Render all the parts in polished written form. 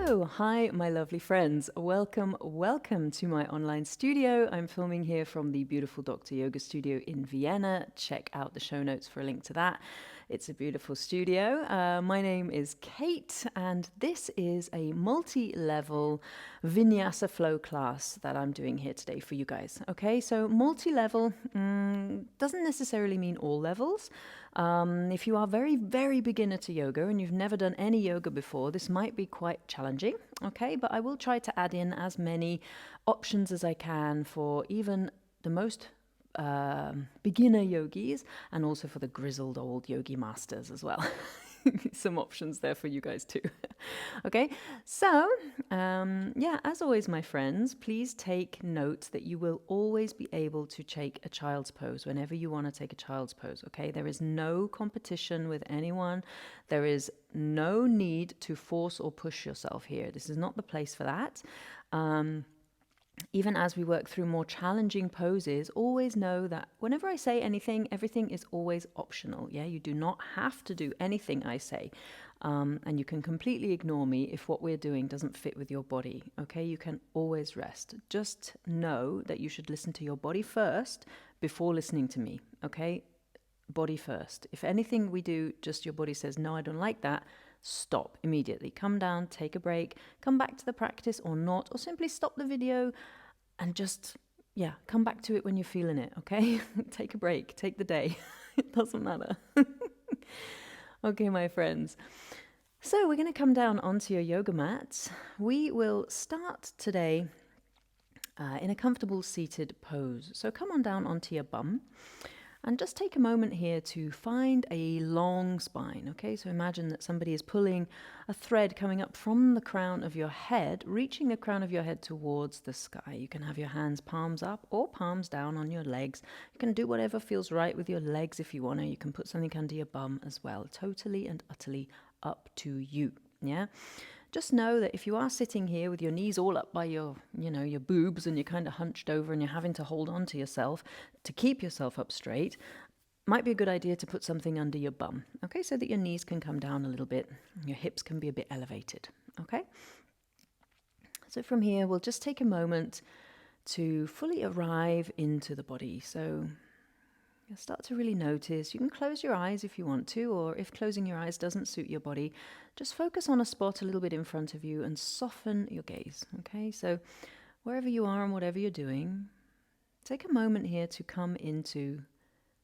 So, hi, my lovely friends. Welcome to my online studio. I'm filming here from the beautiful Dr. Yoga studio in Vienna. Check out the show notes for a link to that. It's a beautiful studio. My name is Kate, and this is a multi-level vinyasa flow class that I'm doing here today for you guys. Okay, so multi-level doesn't necessarily mean all levels. If you are very, very beginner to yoga and you've never done any yoga before, this might be quite challenging, okay? But I will try to add in as many options as I can for even the most beginner yogis and also for the grizzled old yogi masters as well. Some options there for you guys too. Okay, so as always, my friends, please take note that you will always be able to take a child's pose whenever you want to take a child's pose. Okay, there is no competition with anyone. There is no need to force or push yourself here. This is not the place for that. Even as we work through more challenging poses, always know that whenever I say anything, everything is always optional. Yeah, you do not have to do anything I say. And you can completely ignore me if what we're doing doesn't fit with your body. Okay, you can always rest. Just know that you should listen to your body first before listening to me. Okay, body first. If anything we do, just your body says, no, I don't like that, stop immediately. Come down, take a break, come back to the practice or not, or simply stop the video and just, come back to it when you're feeling it, okay? Take a break, take the day. It doesn't matter. Okay, my friends. So we're going to come down onto your yoga mats. We will start today in a comfortable seated pose. So come on down onto your bum. And just take a moment here to find a long spine, okay? So imagine that somebody is pulling a thread coming up from the crown of your head, reaching the crown of your head towards the sky. You can have your hands palms up or palms down on your legs. You can do whatever feels right with your legs if you want to. You can put something under your bum as well. Totally and utterly up to you, yeah? Just know that if you are sitting here with your knees all up by your boobs and you're kind of hunched over and you're having to hold on to yourself to keep yourself up straight, might be a good idea to put something under your bum, okay, so that your knees can come down a little bit, your hips can be a bit elevated, okay? So from here, we'll just take a moment to fully arrive into the body. So you'll start to really notice. You can close your eyes if you want to, or if closing your eyes doesn't suit your body, just focus on a spot a little bit in front of you and soften your gaze, okay? So wherever you are and whatever you're doing, take a moment here to come into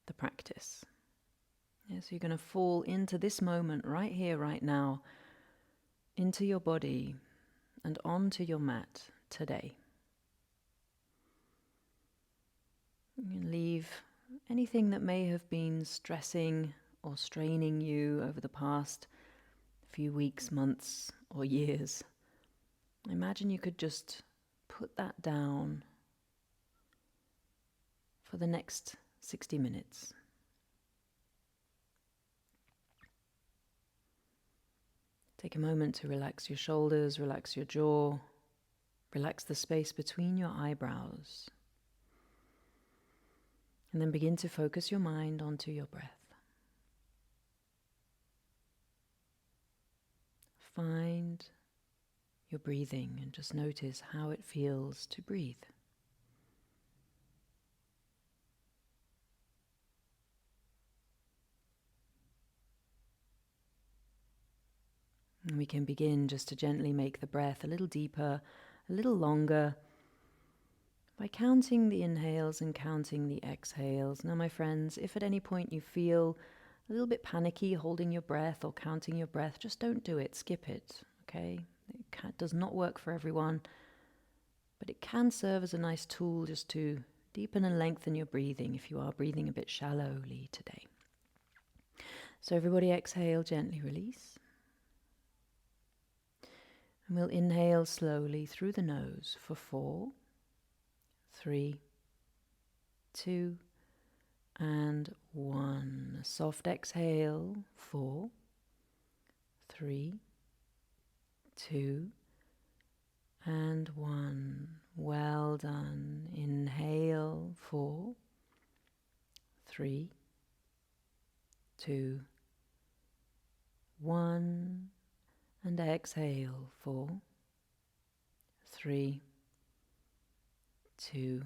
the practice. Yeah, so you're going to fall into this moment right here, right now, into your body and onto your mat today. You can leave anything that may have been stressing or straining you over the past few weeks, months, or years. Imagine you could just put that down for the next 60 minutes. Take a moment to relax your shoulders, relax your jaw, relax the space between your eyebrows. And then begin to focus your mind onto your breath. Find your breathing and just notice how it feels to breathe. And we can begin just to gently make the breath a little deeper, a little longer, by counting the inhales and counting the exhales. Now, my friends, if at any point you feel a little bit panicky holding your breath or counting your breath, just don't do it, skip it, okay? It does not work for everyone, but it can serve as a nice tool just to deepen and lengthen your breathing if you are breathing a bit shallowly today. So everybody exhale, gently release. And we'll inhale slowly through the nose for 4, 3, 2, and 1. A soft exhale, 4, 3, 2, and 1. Well done. Inhale, 4, 3, 2, 1. And exhale, 4, 3, 2,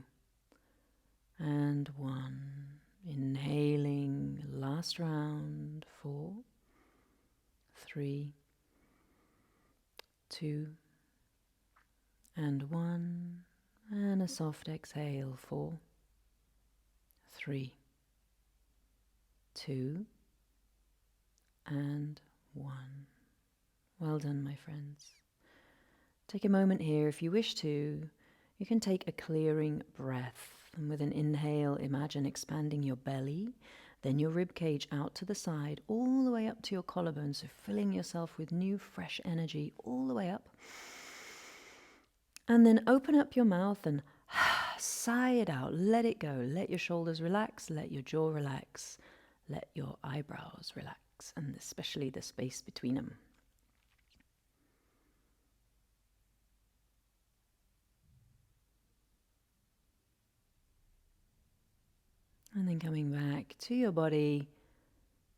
and 1. Inhaling, last round, 4, 3, 2, and 1. And a soft exhale, 4, 3, 2, and 1. Well done, my friends. Take a moment here. If you wish to, you can take a clearing breath. And with an inhale, imagine expanding your belly, then your rib cage out to the side, all the way up to your collarbone. So filling yourself with new, fresh energy all the way up. And then open up your mouth and sigh it out. Let it go. Let your shoulders relax. Let your jaw relax. Let your eyebrows relax. And especially the space between them. And then coming back to your body,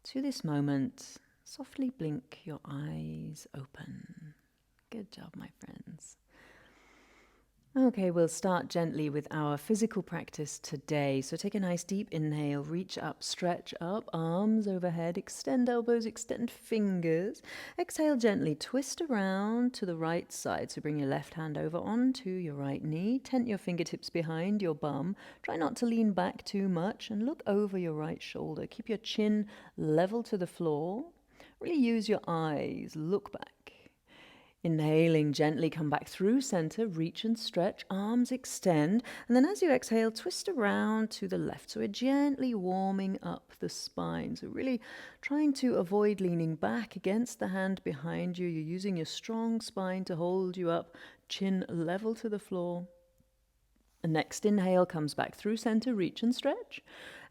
to this moment, softly blink your eyes open. Good job, my friends. Okay, we'll start gently with our physical practice today. So take a nice deep inhale, reach up, stretch up, arms overhead, extend elbows, extend fingers. Exhale gently, twist around to the right side. So bring your left hand over onto your right knee, tent your fingertips behind your bum. Try not to lean back too much and look over your right shoulder. Keep your chin level to the floor. Really use your eyes, look back. Inhaling, gently come back through center, reach and stretch, arms extend, and then as you exhale, twist around to the left. So we're gently warming up the spine. So really trying to avoid leaning back against the hand behind you. You're using your strong spine to hold you up, chin level to the floor. The next inhale comes back through center, reach and stretch.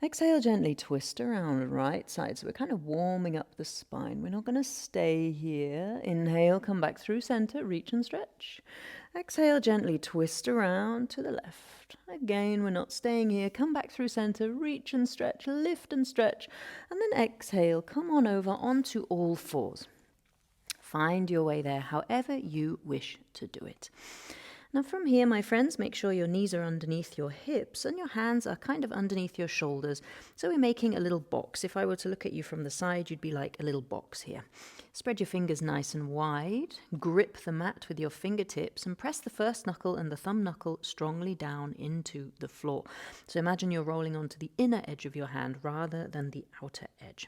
Exhale, gently twist around right side. So we're kind of warming up the spine. We're not going to stay here. Inhale, come back through center, reach and stretch. Exhale, gently twist around to the left. Again, we're not staying here. Come back through center, reach and stretch, lift and stretch. And then exhale, come on over onto all fours. Find your way there however you wish to do it. Now from here, my friends, make sure your knees are underneath your hips and your hands are kind of underneath your shoulders. So we're making a little box. If I were to look at you from the side, you'd be like a little box here. Spread your fingers nice and wide. Grip the mat with your fingertips and press the first knuckle and the thumb knuckle strongly down into the floor. So imagine you're rolling onto the inner edge of your hand rather than the outer edge.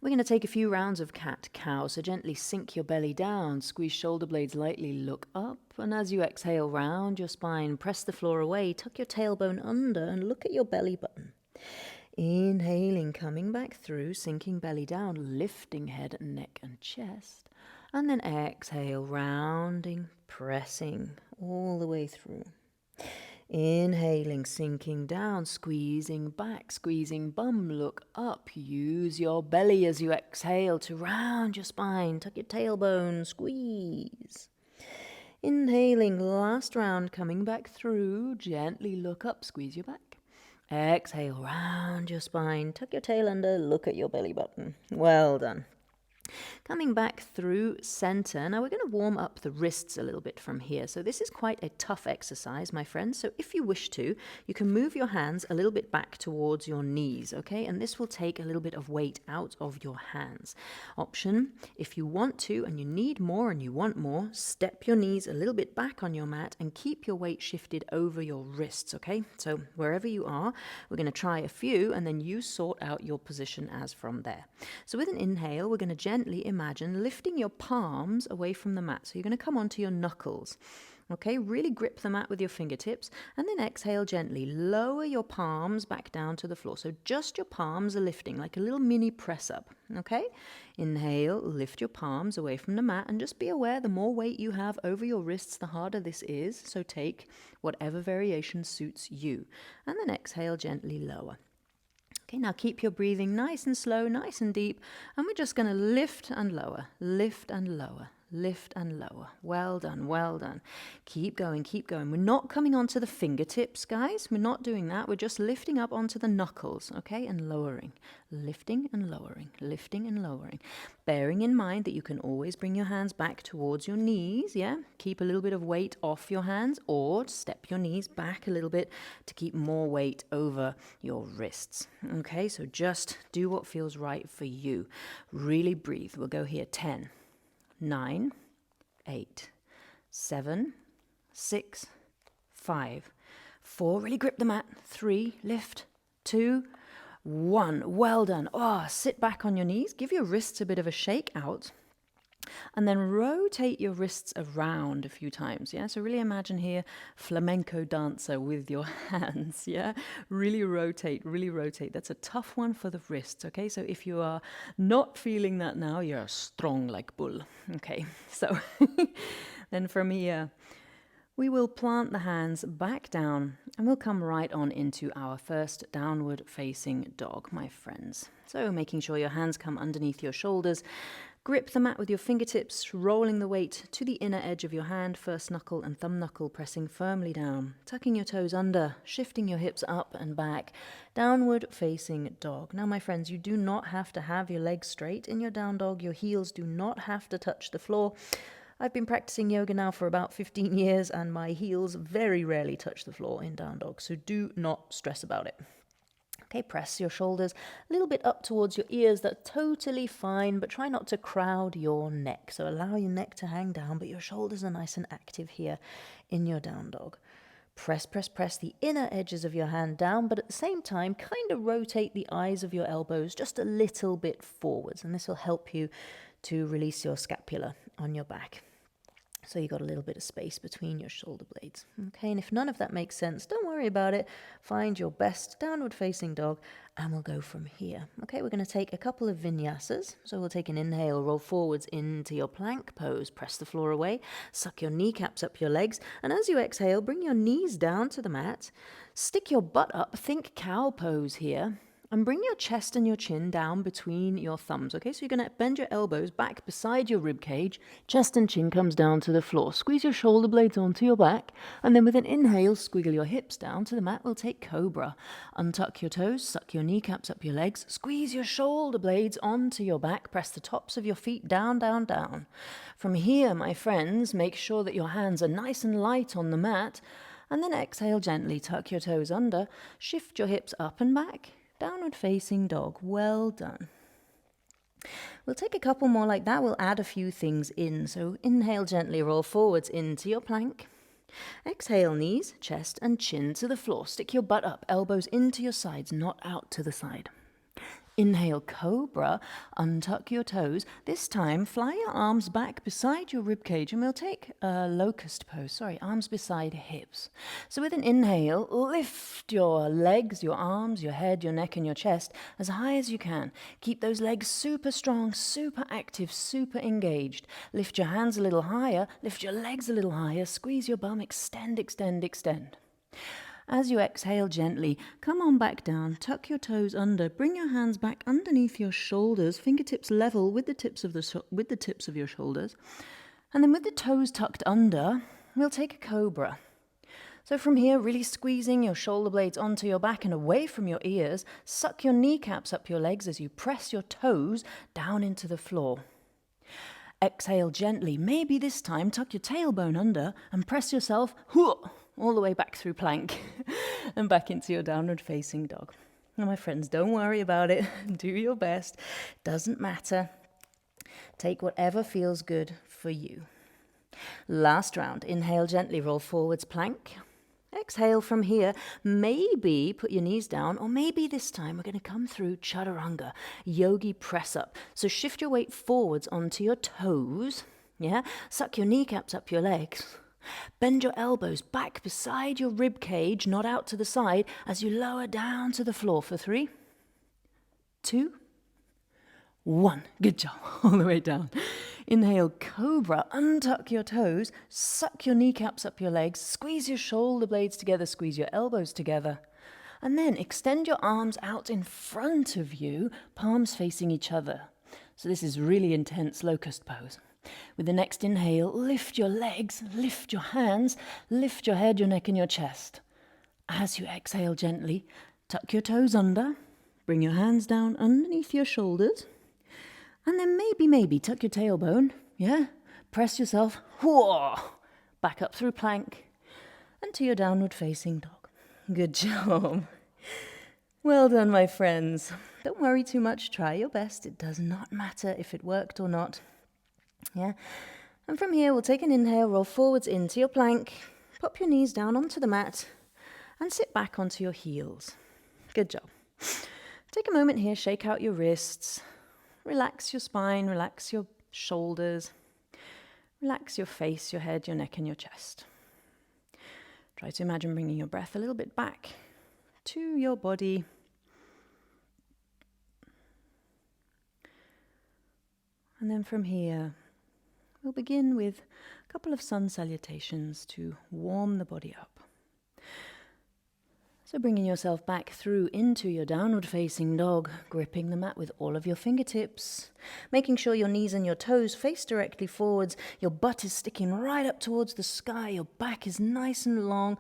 We're going to take a few rounds of cat-cow, so gently sink your belly down, squeeze shoulder blades lightly, look up, and as you exhale, round your spine, press the floor away, tuck your tailbone under, and look at your belly button. Inhaling, coming back through, sinking belly down, lifting head, neck, and chest, and then exhale, rounding, pressing all the way through. Inhaling, sinking down, squeezing back, squeezing bum, look up. Use your belly as you exhale to round your spine. Tuck your tailbone, squeeze. Inhaling, last round, coming back through. Gently look up, squeeze your back. Exhale, round your spine. Tuck your tail under, look at your belly button. Well done. Coming back through center. Now we're going to warm up the wrists a little bit from here. So this is quite a tough exercise, my friends. So if you wish to, you can move your hands a little bit back towards your knees, okay? And this will take a little bit of weight out of your hands. Option, if you want to and you need more and you want more, step your knees a little bit back on your mat and keep your weight shifted over your wrists, okay? So wherever you are, we're going to try a few and then you sort out your position as from there. So with an inhale, we're going to gently imagine lifting your palms away from the mat. So you're going to come onto your knuckles. Okay, really grip the mat with your fingertips and then exhale gently. Lower your palms back down to the floor. So just your palms are lifting like a little mini press up. Okay, inhale, lift your palms away from the mat and just be aware the more weight you have over your wrists, the harder this is. So take whatever variation suits you. And then exhale, gently lower. Okay, now keep your breathing nice and slow, nice and deep, and we're just going to lift and lower, lift and lower, lift and lower. Well done, well done. Keep going, keep going. We're not coming onto the fingertips, guys. We're not doing that. We're just lifting up onto the knuckles, okay, and lowering. Lifting and lowering, lifting and lowering. Bearing in mind that you can always bring your hands back towards your knees, yeah? Keep a little bit of weight off your hands, or step your knees back a little bit to keep more weight over your wrists, okay? So just do what feels right for you. Really breathe. We'll go here. 10, 9, 8, 7, 6, 5, 4. Really grip the mat. 3, lift. 2, 1. Well done. Oh, sit back on your knees. Give your wrists a bit of a shake out. And then rotate your wrists around a few times, yeah? So really imagine here, flamenco dancer with your hands, yeah? Really rotate, really rotate. That's a tough one for the wrists, okay? So if you are not feeling that now, you're strong like bull, okay? So then from here, we will plant the hands back down and we'll come right on into our first downward facing dog, my friends. So making sure your hands come underneath your shoulders. Grip the mat with your fingertips, rolling the weight to the inner edge of your hand, first knuckle and thumb knuckle pressing firmly down, tucking your toes under, shifting your hips up and back, downward facing dog. Now, my friends, you do not have to have your legs straight in your down dog. Your heels do not have to touch the floor. I've been practicing yoga now for about 15 years and my heels very rarely touch the floor in down dog, so do not stress about it. Okay, press your shoulders a little bit up towards your ears. That's totally fine, but try not to crowd your neck. So allow your neck to hang down, but your shoulders are nice and active here in your down dog. Press, press, press the inner edges of your hand down, but at the same time, kind of rotate the eyes of your elbows just a little bit forwards, and this will help you to release your scapula on your back. So you got a little bit of space between your shoulder blades. Okay, and if none of that makes sense, don't worry about it. Find your best downward facing dog and we'll go from here. Okay, we're going to take a couple of vinyasas. So we'll take an inhale, roll forwards into your plank pose, press the floor away, suck your kneecaps up your legs, and as you exhale, bring your knees down to the mat, stick your butt up, think cow pose here. And bring your chest and your chin down between your thumbs, okay? So you're going to bend your elbows back beside your rib cage. Chest and chin comes down to the floor. Squeeze your shoulder blades onto your back. And then with an inhale, squiggle your hips down to the mat. We'll take Cobra. Untuck your toes, suck your kneecaps up your legs. Squeeze your shoulder blades onto your back. Press the tops of your feet down, down, down. From here, my friends, make sure that your hands are nice and light on the mat. And then exhale gently, tuck your toes under. Shift your hips up and back. Downward facing dog. Well done. We'll take a couple more like that. We'll add a few things in. So inhale gently, roll forwards into your plank. Exhale, knees, chest and chin to the floor. Stick your butt up, elbows into your sides, not out to the side. Inhale, Cobra, untuck your toes. This time, fly your arms back beside your ribcage and we'll take a locust pose. Arms beside hips. So with an inhale, lift your legs, your arms, your head, your neck and your chest as high as you can. Keep those legs super strong, super active, super engaged. Lift your hands a little higher, lift your legs a little higher, squeeze your bum, extend, extend, extend. As you exhale gently, come on back down, tuck your toes under, bring your hands back underneath your shoulders, fingertips level with the tips of your shoulders. And then with the toes tucked under, we'll take a Cobra. So from here, really squeezing your shoulder blades onto your back and away from your ears, suck your kneecaps up your legs as you press your toes down into the floor. Exhale gently, maybe this time tuck your tailbone under and press yourself all the way back through plank and back into your downward facing dog. Now, my friends, don't worry about it. Do your best. Doesn't matter. Take whatever feels good for you. Last round. Inhale gently, roll forwards, plank. Exhale from here. Maybe put your knees down, or maybe this time we're going to come through Chaturanga, yogi press up. So shift your weight forwards onto your toes. Yeah, suck your kneecaps up your legs. Bend your elbows back beside your rib cage, not out to the side, as you lower down to the floor for 3, 2, 1. Good job. All the way down. Inhale, Cobra. Untuck your toes. Suck your kneecaps up your legs. Squeeze your shoulder blades together. Squeeze your elbows together. And then extend your arms out in front of you, palms facing each other. So this is really intense locust pose. With the next inhale, lift your legs, lift your hands, lift your head, your neck and your chest. As you exhale gently, tuck your toes under, bring your hands down underneath your shoulders, and then maybe tuck your tailbone, yeah? Press yourself, back up through plank, and to your downward facing dog. Good job. Well done, my friends. Don't worry too much, try your best. It does not matter if it worked or not. Yeah? And from here, we'll take an inhale, roll forwards into your plank, pop your knees down onto the mat, and sit back onto your heels. Good job. Take a moment here, shake out your wrists, relax your spine, relax your shoulders, relax your face, your head, your neck, and your chest. Try to imagine bringing your breath a little bit back to your body. And then from here, we'll begin with a couple of sun salutations to warm the body up. So bringing yourself back through into your downward facing dog, gripping the mat with all of your fingertips, making sure your knees and your toes face directly forwards, your butt is sticking right up towards the sky, your back is nice and long,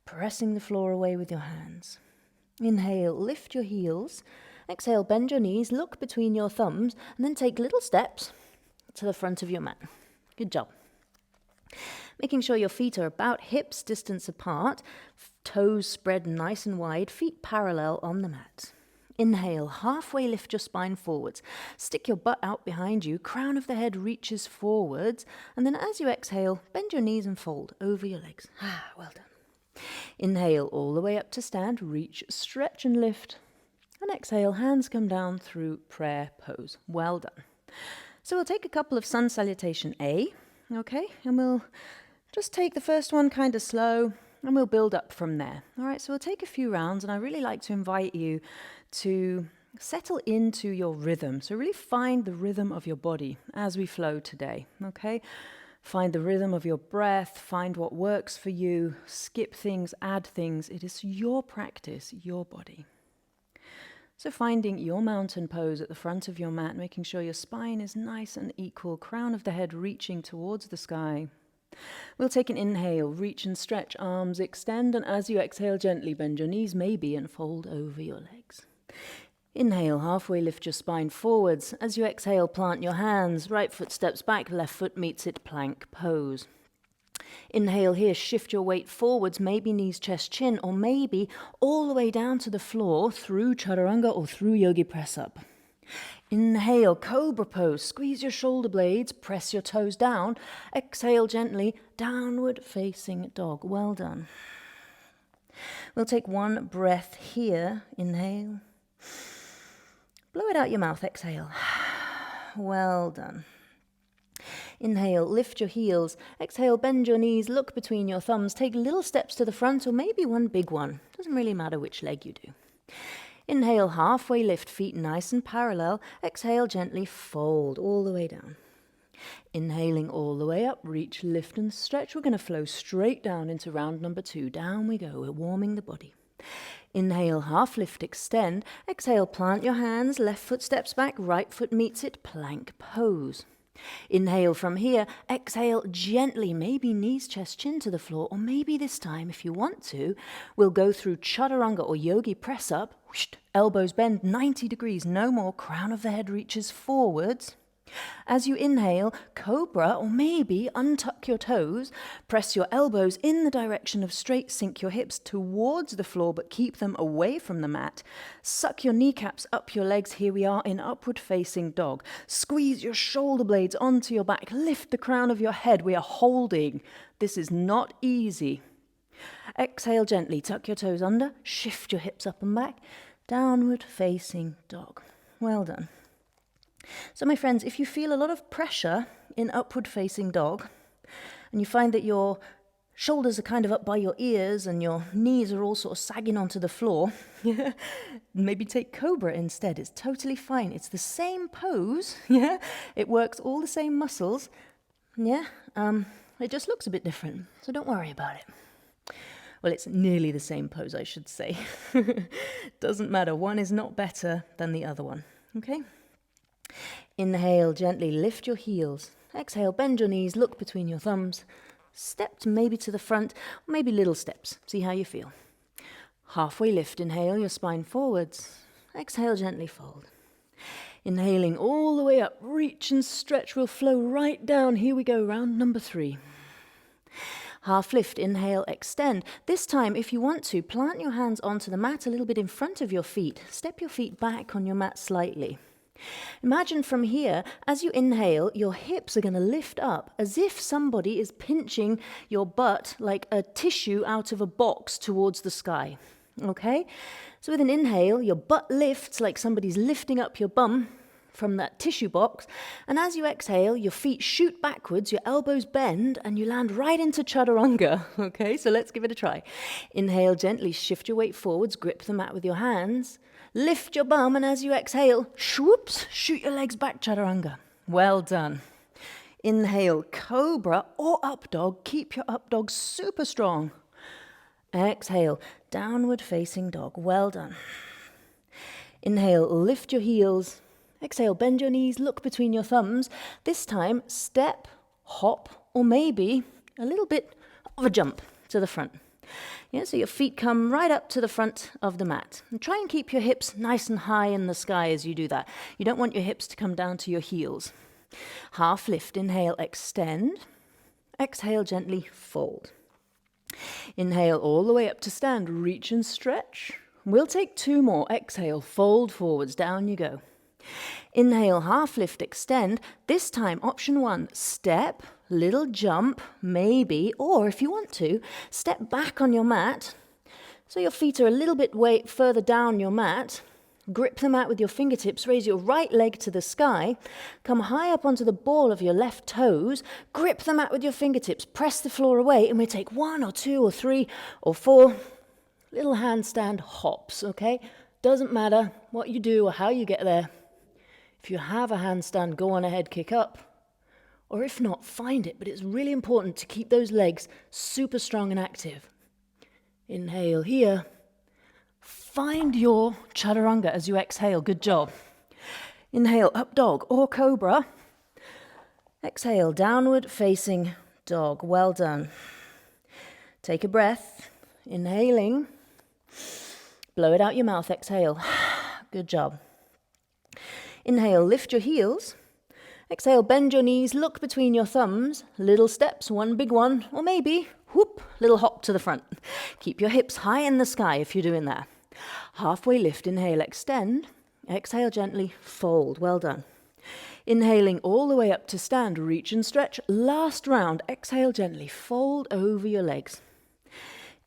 pressing the floor away with your hands. Inhale, lift your heels. Exhale, bend your knees, look between your thumbs, and then take little steps to the front of your mat. Good job. Making sure your feet are about hips distance apart, toes spread nice and wide, feet parallel on the mat. Inhale, halfway lift your spine forwards. Stick your butt out behind you, crown of the head reaches forwards, and then as you exhale, bend your knees and fold over your legs. Well done. Inhale all the way up to stand, reach, stretch and lift. And exhale, hands come down through prayer pose. Well done. So we'll take a couple of sun salutation A, okay? And we'll just take the first one kind of slow, and we'll build up from there. All right, so we'll take a few rounds, and I really like to invite you to settle into your rhythm. So really find the rhythm of your body as we flow today, okay? Find the rhythm of your breath, find what works for you, skip things, add things. It is your practice, your body. So finding your mountain pose at the front of your mat, making sure your spine is nice and equal, crown of the head reaching towards the sky. We'll take an inhale, reach and stretch, arms extend, and as you exhale, gently bend your knees maybe and fold over your legs. Inhale, halfway lift your spine forwards. As you exhale, plant your hands, right foot steps back, left foot meets it, plank pose. Inhale here, shift your weight forwards, maybe knees, chest, chin, or maybe all the way down to the floor through Chaturanga or through Yogi press up. Inhale, Cobra pose, squeeze your shoulder blades, press your toes down. Exhale gently, downward facing dog. Well done. We'll take one breath here. Inhale. Blow it out your mouth, exhale. Well done. Inhale, lift your heels. Exhale, bend your knees, look between your thumbs. Take little steps to the front or maybe one big one. Doesn't really matter which leg you do. Inhale, halfway lift, feet nice and parallel. Exhale, gently fold all the way down. Inhaling all the way up, reach, lift and stretch. We're going to flow straight down into round number 2. Down we go. We're warming the body. Inhale, half lift, extend. Exhale, plant your hands. Left foot steps back, right foot meets it. Plank pose. Inhale from here, exhale gently, maybe knees, chest, chin to the floor, or maybe this time, if you want to, we'll go through Chaturanga or Yogi press up, elbows bend 90 degrees, no more, crown of the head reaches forwards. As you inhale, Cobra, or maybe untuck your toes, press your elbows in the direction of straight, sink your hips towards the floor, but keep them away from the mat. Suck your kneecaps up your legs. Here we are in upward facing dog. Squeeze your shoulder blades onto your back. Lift the crown of your head. We are holding. This is not easy. Exhale gently, tuck your toes under, shift your hips up and back. Downward facing dog. Well done. So my friends, if you feel a lot of pressure in upward facing dog, and you find that your shoulders are kind of up by your ears and your knees are all sort of sagging onto the floor, maybe take Cobra instead. It's totally fine. It's the same pose, yeah? It works all the same muscles, yeah? It just looks a bit different, so don't worry about it. Well, it's nearly the same pose, I should say. Doesn't matter. One is not better than the other one, okay? Inhale, gently lift your heels. Exhale, bend your knees, look between your thumbs. Step maybe to the front, or maybe little steps. See how you feel. Halfway lift, inhale your spine forwards. Exhale, gently fold. Inhaling all the way up, reach and stretch will flow right down. Here we go, round number 3. Half lift, inhale, extend. This time, if you want to, plant your hands onto the mat a little bit in front of your feet. Step your feet back on your mat slightly. Imagine from here, as you inhale, your hips are going to lift up as if somebody is pinching your butt like a tissue out of a box towards the sky. Okay? So with an inhale, your butt lifts like somebody's lifting up your bum from that tissue box. And as you exhale, your feet shoot backwards, your elbows bend, and you land right into Chaturanga. Okay? So let's give it a try. Inhale, gently shift your weight forwards, grip the mat with your hands. Lift your bum, and as you exhale, whoops, shoot your legs back, Chaturanga. Well done. Inhale, Cobra or up dog. Keep your up dog super strong. Exhale, downward facing dog. Well done. Inhale, lift your heels. Exhale, bend your knees, look between your thumbs. This time, step, hop, or maybe a little bit of a jump to the front. Yeah, so your feet come right up to the front of the mat. And try and keep your hips nice and high in the sky as you do that. You don't want your hips to come down to your heels. Half lift, inhale, extend. Exhale, gently fold. Inhale all the way up to stand, reach and stretch. We'll take 2 more. Exhale, fold forwards, down you go. Inhale, half lift, extend. This time, option 1, step, little jump, maybe, or if you want to, step back on your mat. So your feet are a little bit further down your mat. Grip the mat with your fingertips, raise your right leg to the sky, come high up onto the ball of your left toes, grip the mat with your fingertips, press the floor away, and we take 1 or 2 or 3 or 4 little handstand hops, okay? Doesn't matter what you do or how you get there. If you have a handstand, go on ahead, kick up. Or if not, find it, but it's really important to keep those legs super strong and active. Inhale here. Find your Chaturanga as you exhale. Good job. Inhale, up dog or Cobra. Exhale, downward facing dog. Well done. Take a breath. Inhaling. Blow it out your mouth. Exhale. Good job. Inhale, lift your heels. Exhale, bend your knees, look between your thumbs. Little steps, 1 big one, or maybe, whoop, little hop to the front. Keep your hips high in the sky if you're doing that. Halfway lift, inhale, extend. Exhale, gently fold. Well done. Inhaling all the way up to stand, reach and stretch. Last round, exhale, gently fold over your legs.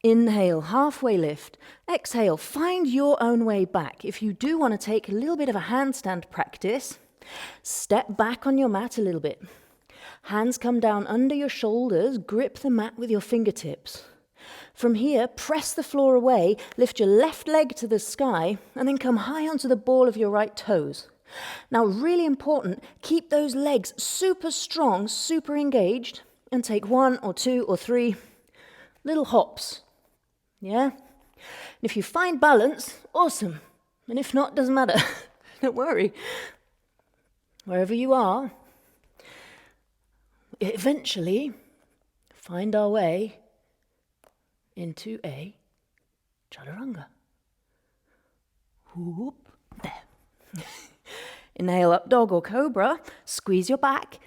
Inhale, halfway lift. Exhale, find your own way back. If you do want to take a little bit of a handstand practice, step back on your mat a little bit. Hands come down under your shoulders, grip the mat with your fingertips. From here, press the floor away, lift your left leg to the sky, and then come high onto the ball of your right toes. Now, really important, keep those legs super strong, super engaged, and take 1 or 2 or 3 little hops. Yeah? And if you find balance, awesome. And if not, doesn't matter. Don't worry. Wherever you are, eventually find our way into a Chaturanga. Whoop, there. Inhale, up dog or Cobra. Squeeze your back.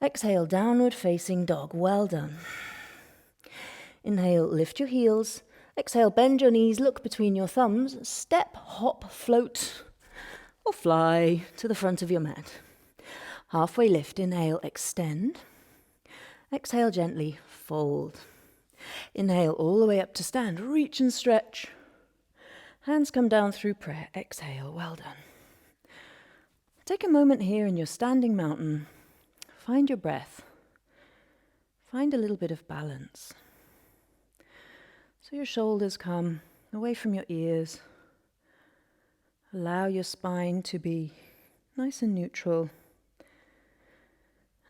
Exhale, downward facing dog. Well done. Inhale, lift your heels. Exhale, bend your knees, look between your thumbs. Step, hop, float, or fly to the front of your mat. Halfway lift, inhale, extend. Exhale, gently fold. Inhale all the way up to stand, reach and stretch. Hands come down through prayer. Exhale, well done. Take a moment here in your standing mountain. Find your breath. Find a little bit of balance. So your shoulders come away from your ears. Allow your spine to be nice and neutral.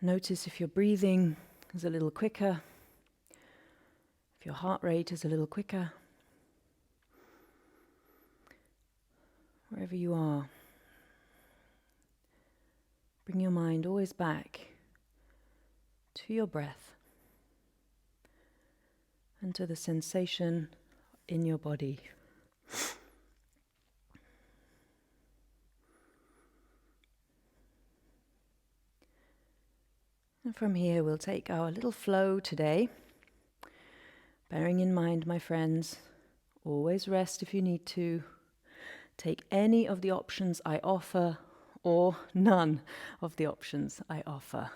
Notice if your breathing is a little quicker, if your heart rate is a little quicker. Wherever you are, bring your mind always back to your breath and to the sensation in your body. And from here we'll take our little flow today, bearing in mind, my friends, always rest if you need to. Take any of the options I offer or none of the options I offer.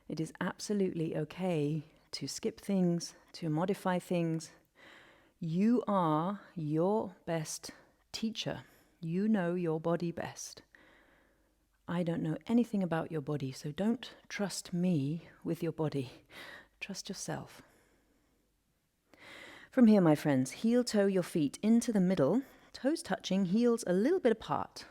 It is absolutely okay to skip things, to modify things. You are your best teacher. You know your body best. I don't know anything about your body, so don't trust me with your body. Trust yourself. From here, my friends, heel-toe your feet into the middle, toes touching, heels a little bit apart.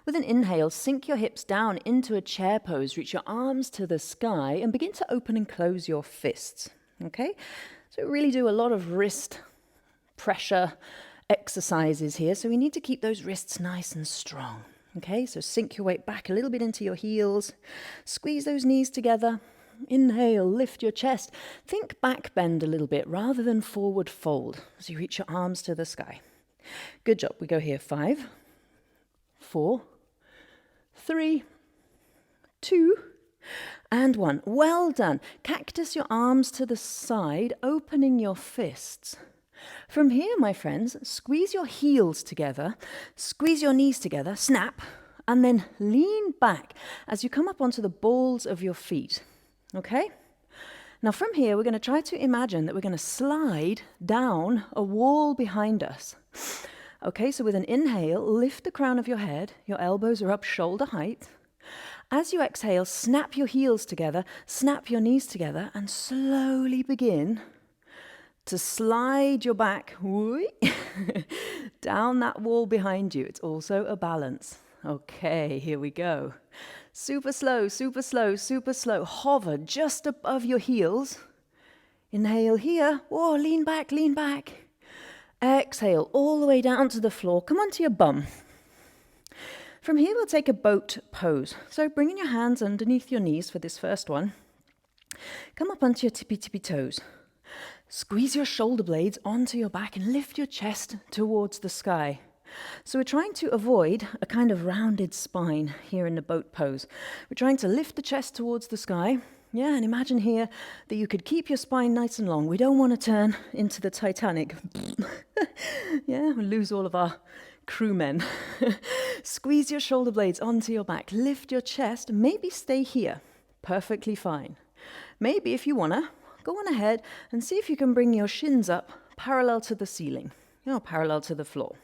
With an inhale, sink your hips down into a chair pose, reach your arms to the sky, and begin to open and close your fists, okay? So really do a lot of wrist pressure exercises here, so we need to keep those wrists nice and strong. Okay, so sink your weight back a little bit into your heels. Squeeze those knees together. Inhale, lift your chest. Think back bend a little bit rather than forward fold as you reach your arms to the sky. Good job. We go here. 5, 4, 3, 2, and 1. Well done. Cactus your arms to the side, opening your fists. From here, my friends, squeeze your heels together, squeeze your knees together, snap, and then lean back as you come up onto the balls of your feet, okay? Now from here, we're going to try to imagine that we're going to slide down a wall behind us. Okay, so with an inhale, lift the crown of your head, your elbows are up shoulder height. As you exhale, snap your heels together, snap your knees together, and slowly begin to slide your back down that wall behind you. It's also a balance. Okay, here we go. Super slow, super slow, super slow. Hover just above your heels. Inhale here. Whoa, lean back, lean back. Exhale all the way down to the floor. Come onto your bum. From here, we'll take a boat pose. So bringing your hands underneath your knees for this first one. Come up onto your tippy toes. Squeeze your shoulder blades onto your back and lift your chest towards the sky. So we're trying to avoid a kind of rounded spine here in the boat pose. We're trying to lift the chest towards the sky. Yeah, and imagine here that you could keep your spine nice and long. We don't want to turn into the Titanic. Yeah, we'll lose all of our crewmen. Squeeze your shoulder blades onto your back. Lift your chest. Maybe stay here. Perfectly fine. Maybe if you want to, go on ahead and see if you can bring your shins up parallel to the ceiling, parallel to the floor.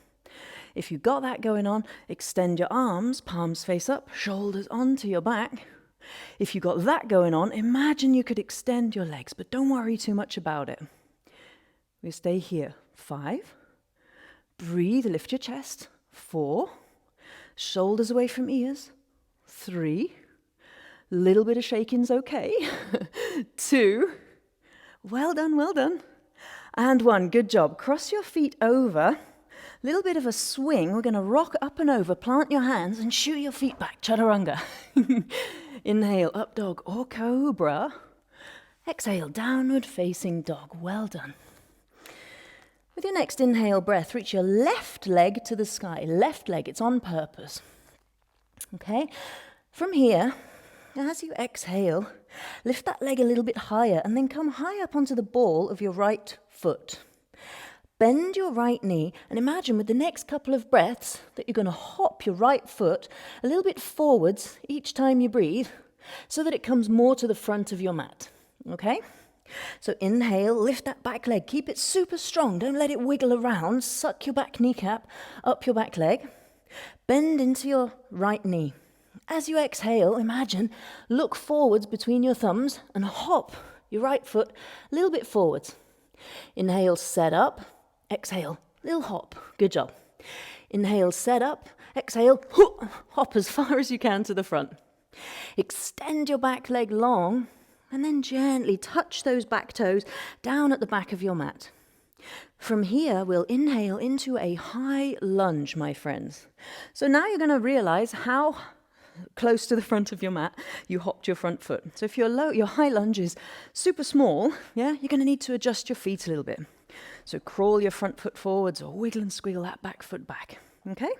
If you've got that going on, extend your arms, palms face up, shoulders onto your back. If you've got that going on, imagine you could extend your legs, but don't worry too much about it. We stay here. 5. Breathe, lift your chest. 4. Shoulders away from ears. 3. Little bit of shaking's okay. 2. Well done, well done. And 1, good job. Cross your feet over. Little bit of a swing. We're going to rock up and over, plant your hands and shoot your feet back. Chaturanga. Inhale, up dog or cobra. Exhale, downward facing dog. Well done. With your next inhale breath, reach your left leg to the sky. Left leg, it's on purpose. Okay? From here, as you exhale, lift that leg a little bit higher and then come high up onto the ball of your right foot. Bend your right knee and imagine with the next couple of breaths that you're going to hop your right foot a little bit forwards each time you breathe so that it comes more to the front of your mat. Okay? So inhale, lift that back leg. Keep it super strong. Don't let it wiggle around. Suck your back kneecap up your back leg. Bend into your right knee. As you exhale, imagine, look forwards between your thumbs and hop your right foot a little bit forwards. Inhale, set up. Exhale, little hop. Good job. Inhale, set up. Exhale, hop as far as you can to the front. Extend your back leg long and then gently touch those back toes down at the back of your mat. From here, we'll inhale into a high lunge, my friends. So now you're going to realize how close to the front of your mat, you hopped your front foot. So if your high lunge is super small, yeah, you're going to need to adjust your feet a little bit. So crawl your front foot forwards or wiggle and squiggle that back foot back, okay?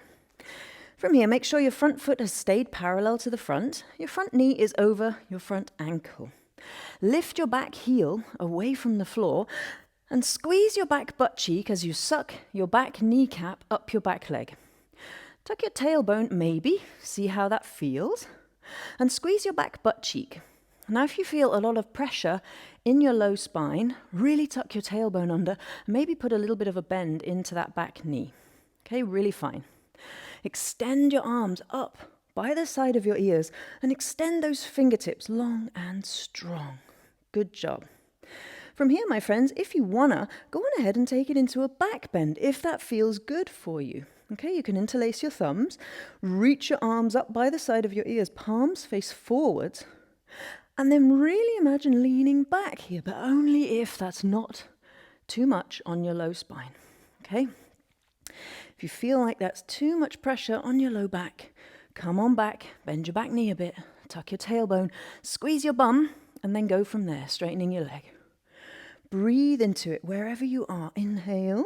From here, make sure your front foot has stayed parallel to the front. Your front knee is over your front ankle. Lift your back heel away from the floor and squeeze your back butt cheek as you suck your back kneecap up your back leg. Tuck your tailbone, maybe, see how that feels, and squeeze your back butt cheek. Now, if you feel a lot of pressure in your low spine, really tuck your tailbone under, and maybe put a little bit of a bend into that back knee. Okay, really fine. Extend your arms up by the side of your ears and extend those fingertips long and strong. Good job. From here, my friends, if you wanna, go on ahead and take it into a back bend if that feels good for you. Okay, you can interlace your thumbs, reach your arms up by the side of your ears, palms face forwards, and then really imagine leaning back here, but only if that's not too much on your low spine. Okay? If you feel like that's too much pressure on your low back, come on back, bend your back knee a bit, tuck your tailbone, squeeze your bum, and then go from there, straightening your leg. Breathe into it wherever you are. Inhale,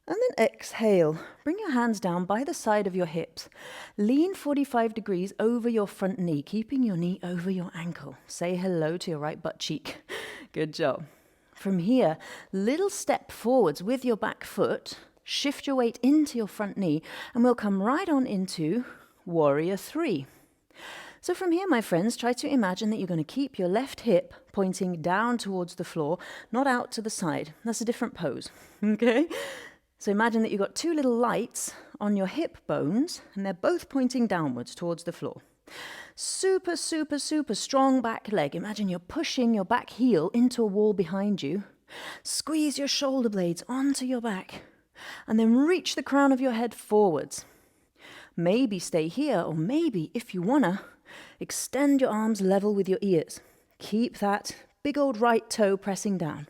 and then exhale. Bring your hands down by the side of your hips. Lean 45 degrees over your front knee, keeping your knee over your ankle. Say hello to your right butt cheek. Good job. From here, little step forwards with your back foot. Shift your weight into your front knee, and we'll come right on into Warrior 3. So from here, my friends, try to imagine that you're going to keep your left hip pointing down towards the floor, not out to the side. That's a different pose, okay? So imagine that you've got two little lights on your hip bones, and they're both pointing downwards towards the floor. Super, super, super strong back leg. Imagine you're pushing your back heel into a wall behind you. Squeeze your shoulder blades onto your back. And then reach the crown of your head forwards. Maybe stay here, or maybe, if you wanna, extend your arms level with your ears. Keep that big old right toe pressing down.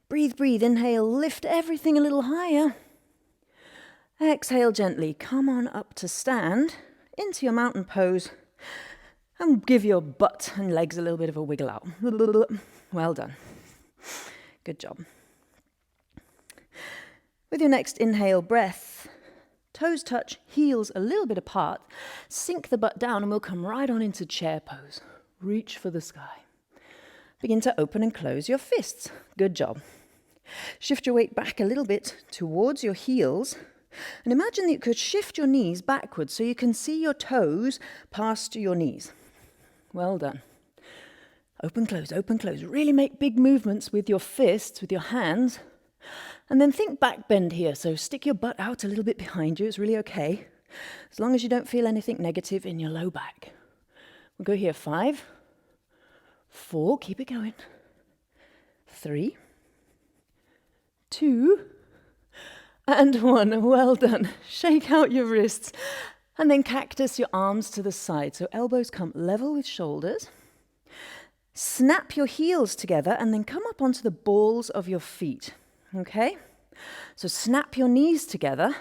Breathe, breathe, inhale, lift everything a little higher. Exhale gently, come on up to stand, into your mountain pose, and give your butt and legs a little bit of a wiggle out. Well done. Good job. With your next inhale breath, toes touch, heels a little bit apart, sink the butt down and we'll come right on into chair pose. Reach for the sky. Begin to open and close your fists. Good job. Shift your weight back a little bit towards your heels and imagine that you could shift your knees backwards so you can see your toes past your knees. Well done. Open, close, open, close. Really make big movements with your fists, with your hands. And then think back bend here, so stick your butt out a little bit behind you, it's really okay, as long as you don't feel anything negative in your low back. We'll go here, 5, 4, keep it going, 3, 2, and 1, well done. Shake out your wrists, and then cactus your arms to the side, so elbows come level with shoulders. Snap your heels together, and then come up onto the balls of your feet. Okay, so snap your knees together,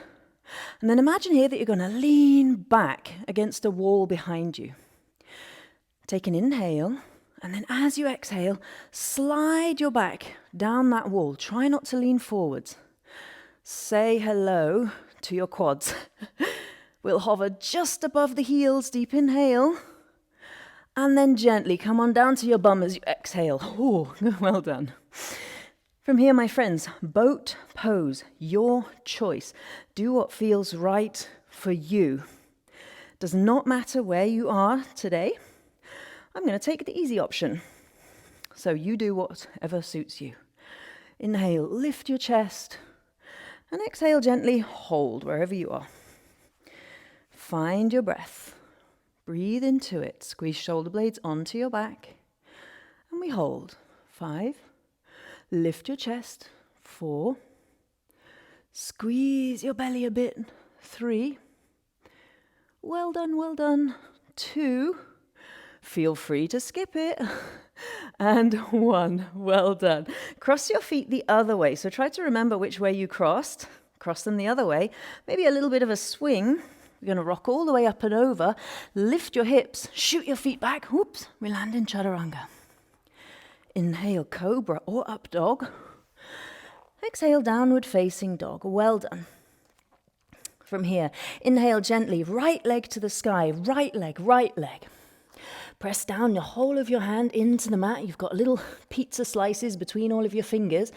and then imagine here that you're going to lean back against a wall behind you. Take an inhale, and then as you exhale, slide your back down that wall. Try not to lean forwards. Say hello to your quads. We'll hover just above the heels, deep inhale, and then gently come on down to your bum as you exhale. Oh, well done. From here, my friends, boat pose, your choice. Do what feels right for you. Does not matter where you are today. I'm going to take the easy option. So you do whatever suits you. Inhale, lift your chest, and exhale gently, hold wherever you are. Find your breath. Breathe into it. Squeeze shoulder blades onto your back, and we hold. 5. Lift your chest, 4, squeeze your belly a bit, 3, well done, 2, feel free to skip it, and 1, well done. Cross your feet the other way, so try to remember which way you crossed, cross them the other way, maybe a little bit of a swing, We're going to rock all the way up and over. Lift your hips, shoot your feet back. Whoops, we land in Chaturanga. Inhale, Cobra or up dog. Exhale, downward facing dog. Well done. From here, inhale gently, right leg to the sky, right leg, right leg. Press down your whole of your hand into the mat. You've got little pizza slices between all of your fingers.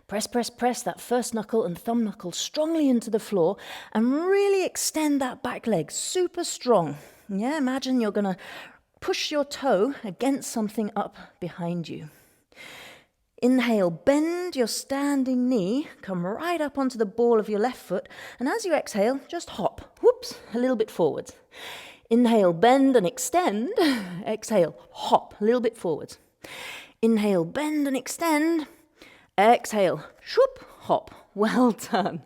Press, press, press that first knuckle and thumb knuckle strongly into the floor and really extend that back leg super strong. Yeah, imagine you're going to push your toe against something up behind you. Inhale, bend your standing knee, come right up onto the ball of your left foot, and as you exhale, just hop, whoops, a little bit forwards. Inhale, bend and extend. Exhale, hop, a little bit forwards. Inhale, bend and extend. Exhale, shoop, hop. Well done.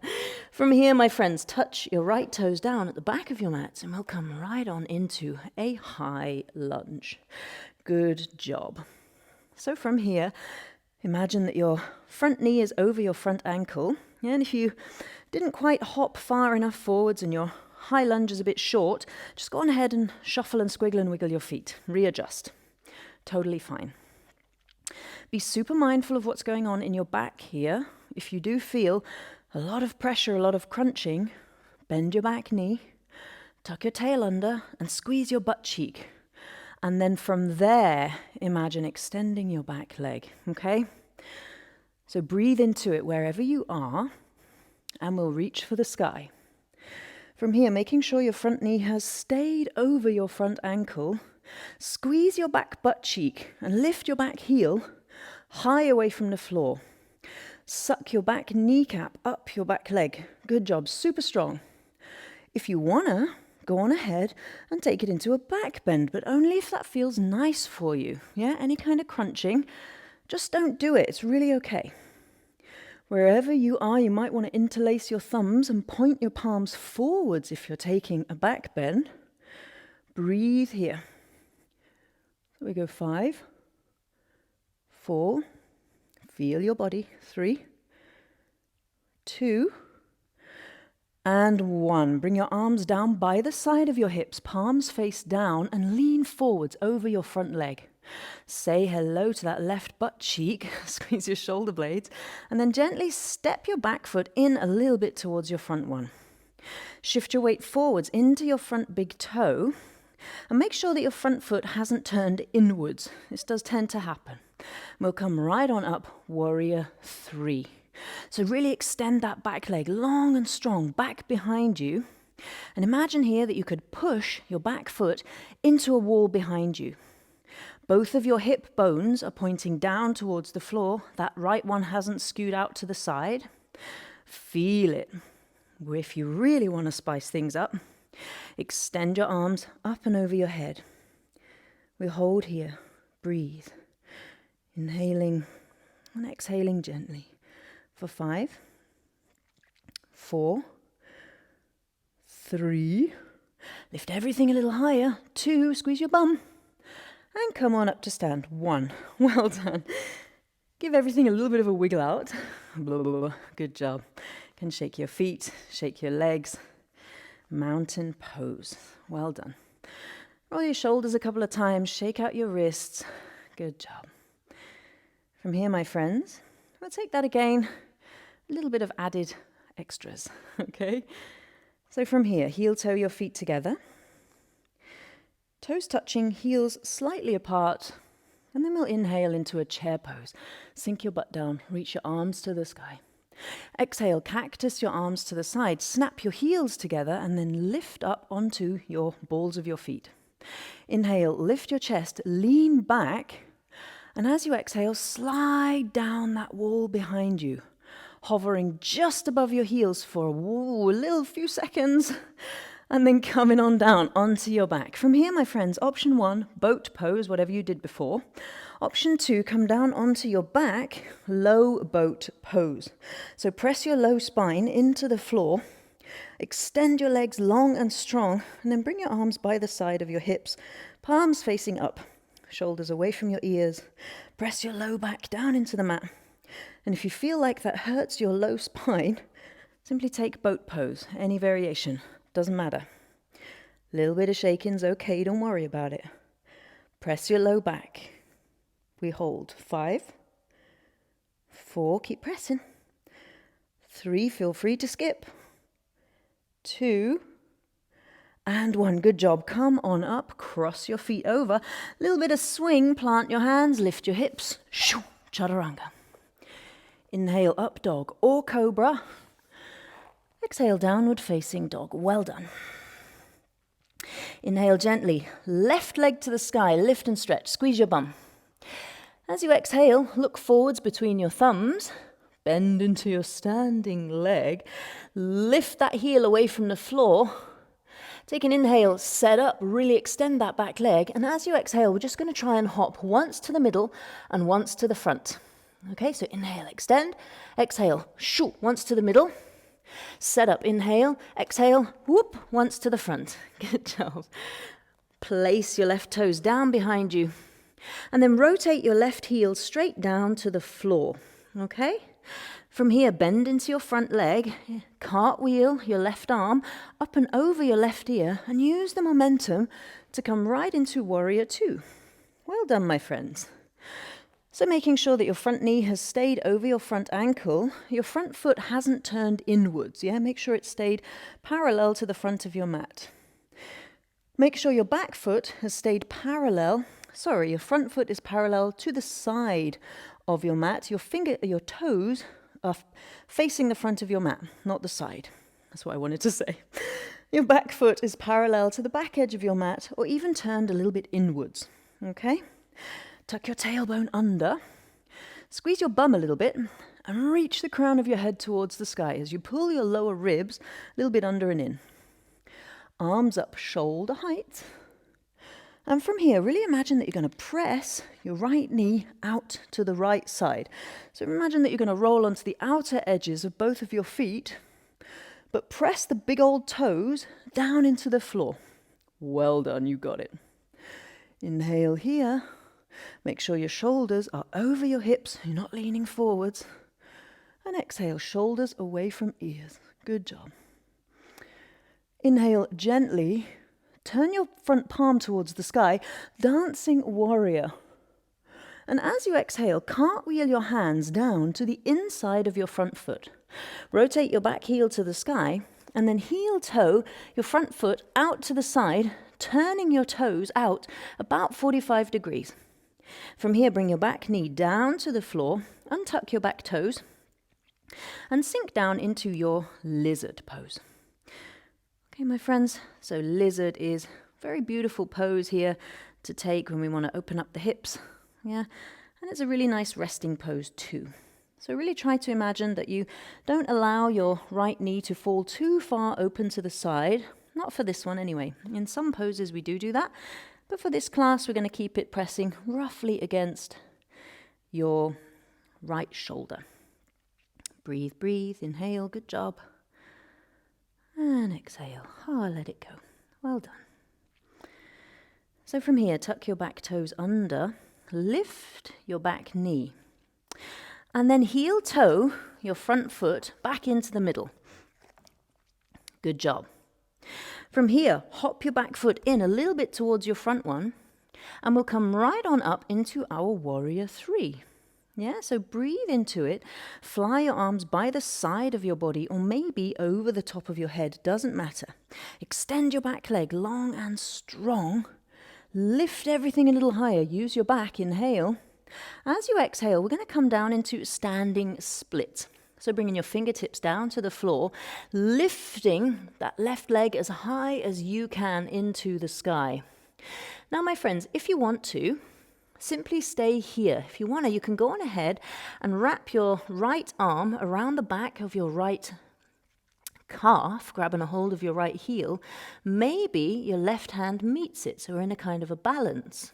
From here, my friends, touch your right toes down at the back of your mats, and we'll come right on into a high lunge. Good job. So from here, imagine that your front knee is over your front ankle, and if you didn't quite hop far enough forwards and your high lunge is a bit short, just go on ahead and shuffle and squiggle and wiggle your feet. Readjust. Totally fine. Be super mindful of what's going on in your back here. If you do feel a lot of pressure, a lot of crunching, bend your back knee, tuck your tail under, and squeeze your butt cheek. And then from there, imagine extending your back leg, okay? So breathe into it wherever you are, and we'll reach for the sky. From here, making sure your front knee has stayed over your front ankle, squeeze your back butt cheek and lift your back heel high away from the floor. Suck your back kneecap up your back leg. Good job, super strong. If you wanna, go on ahead and take it into a back bend, but only if that feels nice for you. Yeah, any kind of crunching, just don't do it. It's really okay. Wherever you are, you might want to interlace your thumbs and point your palms forwards if you're taking a back bend. Breathe here. So we go 5, 4, feel your body, 3, 2, and 1. Bring your arms down by the side of your hips, palms face down, and lean forwards over your front leg. Say hello to that left butt cheek, squeeze your shoulder blades, and then gently step your back foot in a little bit towards your front one. Shift your weight forwards into your front big toe, and make sure that your front foot hasn't turned inwards. This does tend to happen. We'll come right on up, warrior 3. So really extend that back leg long and strong back behind you, and imagine here that you could push your back foot into a wall behind you. Both of your hip bones are pointing down towards the floor. That right one hasn't skewed out to the side. Feel it. If you really want to spice things up, extend your arms up and over your head. We'll hold here. Breathe. Inhaling and exhaling gently. For 5, 4, 3. Lift everything a little higher. 2, squeeze your bum. And come on up to stand. 1. Well done. Give everything a little bit of a wiggle out. Blah, blah, blah. Good job. Can shake your feet, shake your legs. Mountain pose. Well done. Roll your shoulders a couple of times. Shake out your wrists. Good job. From here, my friends, we'll take that again. A little bit of added extras. Okay? So from here, heel toe your feet together. Toes touching, heels slightly apart, and then we'll inhale into a chair pose. Sink your butt down, reach your arms to the sky. Exhale, cactus your arms to the side, snap your heels together, and then lift up onto your balls of your feet. Inhale, lift your chest, lean back, and as you exhale, slide down that wall behind you, hovering just above your heels for a little few seconds. And then coming on down onto your back. From here, my friends, option 1, boat pose, whatever you did before. Option 2, come down onto your back, low boat pose. So press your low spine into the floor, extend your legs long and strong, and then bring your arms by the side of your hips, palms facing up, shoulders away from your ears. Press your low back down into the mat. And if you feel like that hurts your low spine, simply take boat pose, any variation. Doesn't matter. Little bit of shaking's okay, don't worry about it. Press your low back. We hold 5, 4, keep pressing. 3, feel free to skip. 2, and 1. Good job. Come on up, cross your feet over. Little bit of swing, plant your hands, lift your hips. Shoo, Chaturanga. Inhale, up dog or Cobra. Exhale, downward facing dog. Well done. Inhale gently, left leg to the sky, lift and stretch, squeeze your bum. As you exhale, look forwards between your thumbs, bend into your standing leg, lift that heel away from the floor. Take an inhale, set up, really extend that back leg, and as you exhale, we're just going to try and hop once to the middle and once to the front. Okay, so inhale, extend, exhale, shoo, once to the middle. Set up, inhale, exhale, whoop, once to the front. Good job. Place your left toes down behind you. And then rotate your left heel straight down to the floor. Okay? From here, bend into your front leg, cartwheel your left arm up and over your left ear, and use the momentum to come right into Warrior 2. Well done, my friends. So making sure that your front knee has stayed over your front ankle, your front foot hasn't turned inwards, yeah? Make sure it stayed parallel to the front of your mat. Make sure your back foot has stayed your front foot is parallel to the side of your mat. Your toes are facing the front of your mat, not the side. That's what I wanted to say. Your back foot is parallel to the back edge of your mat, or even turned a little bit inwards, okay? Tuck your tailbone under, squeeze your bum a little bit, and reach the crown of your head towards the sky as you pull your lower ribs a little bit under and in. Arms up, shoulder height. And from here, really imagine that you're going to press your right knee out to the right side. So imagine that you're going to roll onto the outer edges of both of your feet, but press the big old toes down into the floor. Well done, you got it. Inhale here. Make sure your shoulders are over your hips, you're not leaning forwards. And exhale, shoulders away from ears. Good job. Inhale gently, turn your front palm towards the sky, dancing warrior. And as you exhale, cartwheel your hands down to the inside of your front foot. Rotate your back heel to the sky, and then heel toe your front foot out to the side, turning your toes out about 45 degrees. From here, bring your back knee down to the floor, untuck your back toes, and sink down into your lizard pose. Okay, my friends, so lizard is a very beautiful pose here to take when we want to open up the hips, yeah, and it's a really nice resting pose too. So really try to imagine that you don't allow your right knee to fall too far open to the side, not for this one anyway. In some poses we do that. But for this class, we're going to keep it pressing roughly against your right shoulder. Breathe, breathe, inhale, good job. And exhale, let it go. Well done. So from here, tuck your back toes under, lift your back knee, and then heel toe your front foot back into the middle. Good job. From here, hop your back foot in a little bit towards your front one, and we'll come right on up into our Warrior 3. Yeah, so breathe into it. Fly your arms by the side of your body, or maybe over the top of your head, doesn't matter. Extend your back leg long and strong. Lift everything a little higher. Use your back, inhale. As you exhale, we're going to come down into standing split. So bringing your fingertips down to the floor, lifting that left leg as high as you can into the sky. Now, my friends, if you want to, simply stay here. If you want to, you can go on ahead and wrap your right arm around the back of your right calf, grabbing a hold of your right heel. Maybe your left hand meets it, so we're in a kind of a balance.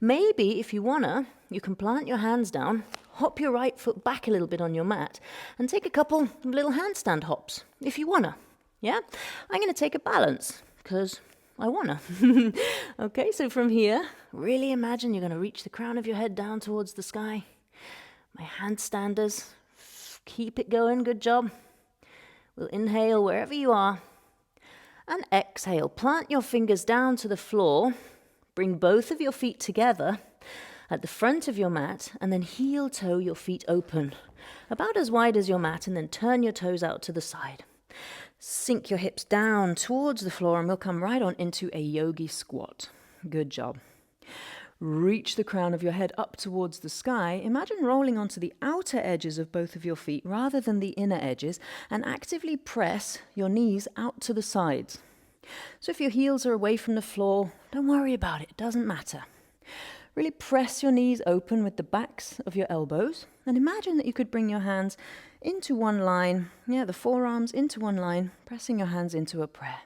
Maybe, if you wanna, you can plant your hands down, hop your right foot back a little bit on your mat, and take a couple of little handstand hops, if you wanna, yeah? I'm gonna take a balance, because I wanna. Okay, so from here, really imagine you're gonna reach the crown of your head down towards the sky. My handstanders, keep it going, good job. We'll inhale wherever you are, And exhale, plant your fingers down to the floor, bring both of your feet together at the front of your mat, and then heel toe your feet open, about as wide as your mat, and then turn your toes out to the side. Sink your hips down towards the floor, and we'll come right on into a Yogi Squat. Good job. Reach the crown of your head up towards the sky. Imagine rolling onto the outer edges of both of your feet rather than the inner edges, and actively press your knees out to the sides. So if your heels are away from the floor, don't worry about it. It doesn't matter. Really press your knees open with the backs of your elbows, and imagine that you could bring your hands into one line, the forearms into one line, pressing your hands into a prayer.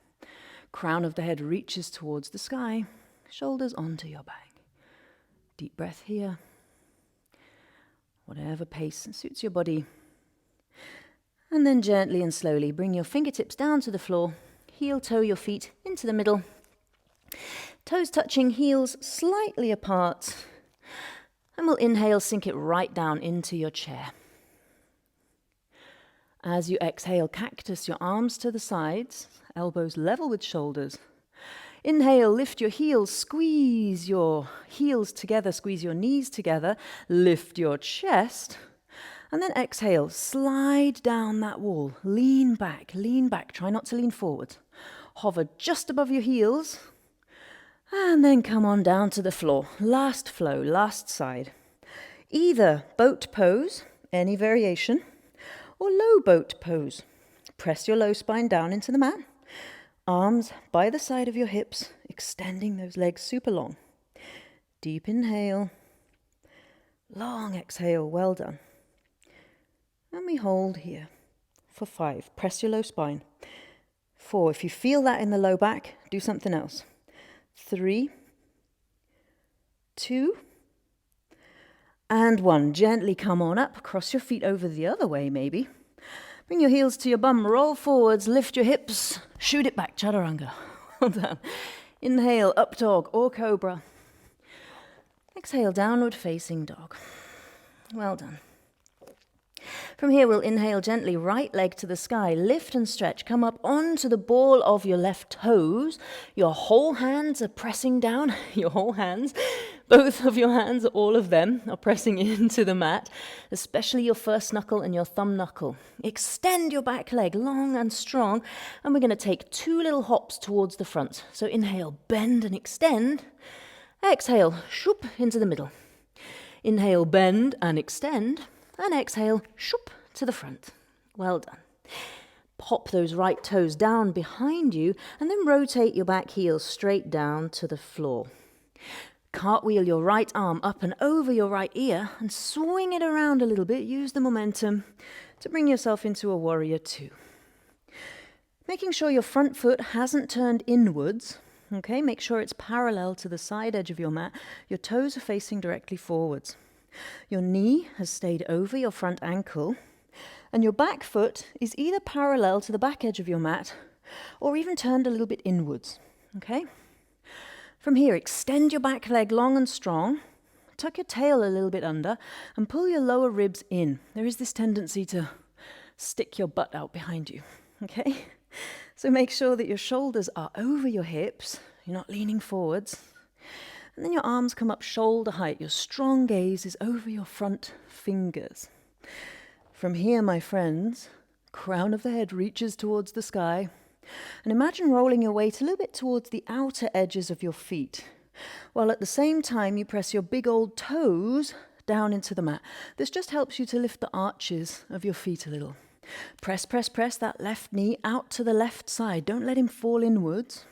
Crown of the head reaches towards the sky, shoulders onto your back. Deep breath here. Whatever pace suits your body. And then gently and slowly bring your fingertips down to the floor, heel toe your feet into the middle. Toes touching, heels slightly apart. And we'll inhale, sink it right down into your chair. As you exhale, cactus your arms to the sides, elbows level with shoulders. Inhale, lift your heels, squeeze your heels together, squeeze your knees together, lift your chest. And then exhale, slide down that wall, lean back, try not to lean forward. Hover just above your heels. And then come on down to the floor. Last flow, last side. Either boat pose, any variation, or low boat pose. Press your low spine down into the mat. Arms by the side of your hips, extending those legs super long. Deep inhale. Long exhale, well done. And we hold here for 5. Press your low spine. 4. If you feel that in the low back, do something else. 3, 2, and 1. Gently come on up. Cross your feet over the other way, maybe. Bring your heels to your bum. Roll forwards. Lift your hips. Shoot it back. Chaturanga. Well done. Inhale, up dog or cobra. Exhale, downward facing dog. Well done. From here, we'll inhale gently, right leg to the sky, lift and stretch, come up onto the ball of your left toes. Your whole hands are pressing down, your whole hands, both of your hands, all of them are pressing into the mat, especially your first knuckle and your thumb knuckle. Extend your back leg long and strong, and we're going to take 2 little hops towards the front. So inhale, bend and extend. Exhale, shoop into the middle. Inhale, bend and extend. And exhale, shoop to the front. Well done. Pop those right toes down behind you and then rotate your back heel straight down to the floor. Cartwheel your right arm up and over your right ear and swing it around a little bit. Use the momentum to bring yourself into a warrior 2. Making sure your front foot hasn't turned inwards. Okay, make sure it's parallel to the side edge of your mat. Your toes are facing directly forwards. Your knee has stayed over your front ankle, and your back foot is either parallel to the back edge of your mat or even turned a little bit inwards. Okay? From here, extend your back leg long and strong, tuck your tail a little bit under, and pull your lower ribs in. There is this tendency to stick your butt out behind you. Okay? So make sure that your shoulders are over your hips, you're not leaning forwards. And then your arms come up shoulder height. Your strong gaze is over your front fingers. From here, my friends, crown of the head reaches towards the sky. And imagine rolling your weight a little bit towards the outer edges of your feet, while at the same time you press your big old toes down into the mat. This just helps you to lift the arches of your feet a little. Press, press, press that left knee out to the left side. Don't let him fall inwards.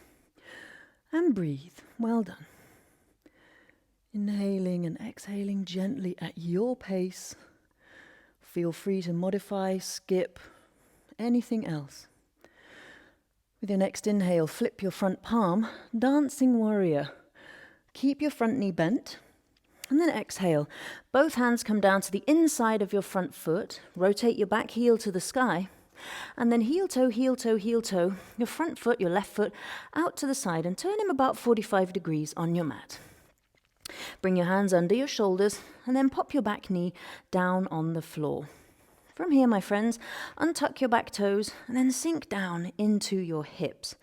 And breathe. Well done. Inhaling and exhaling gently at your pace. Feel free to modify, skip, anything else. With your next inhale, flip your front palm, dancing warrior. Keep your front knee bent. And then exhale. Both hands come down to the inside of your front foot. Rotate your back heel to the sky. And then heel toe, heel toe, heel toe. Your front foot, your left foot, out to the side and turn him about 45 degrees on your mat. Bring your hands under your shoulders and then pop your back knee down on the floor. From here, my friends, untuck your back toes and then sink down into your hips.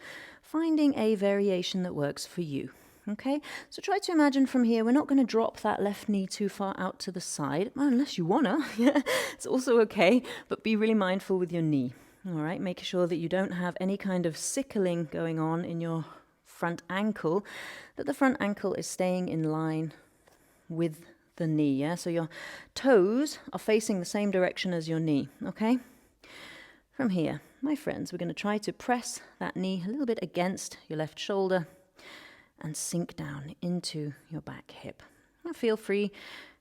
finding a variation that works for you. Okay, so try to imagine from here, we're not going to drop that left knee too far out to the side, well, unless you want to, yeah, it's also okay, but be really mindful with your knee. All right, making sure that you don't have any kind of sickling going on in your front ankle, that the front ankle is staying in line with the knee, yeah? So your toes are facing the same direction as your knee, okay? From here, my friends, we're going to try to press that knee a little bit against your left shoulder and sink down into your back hip. Now feel free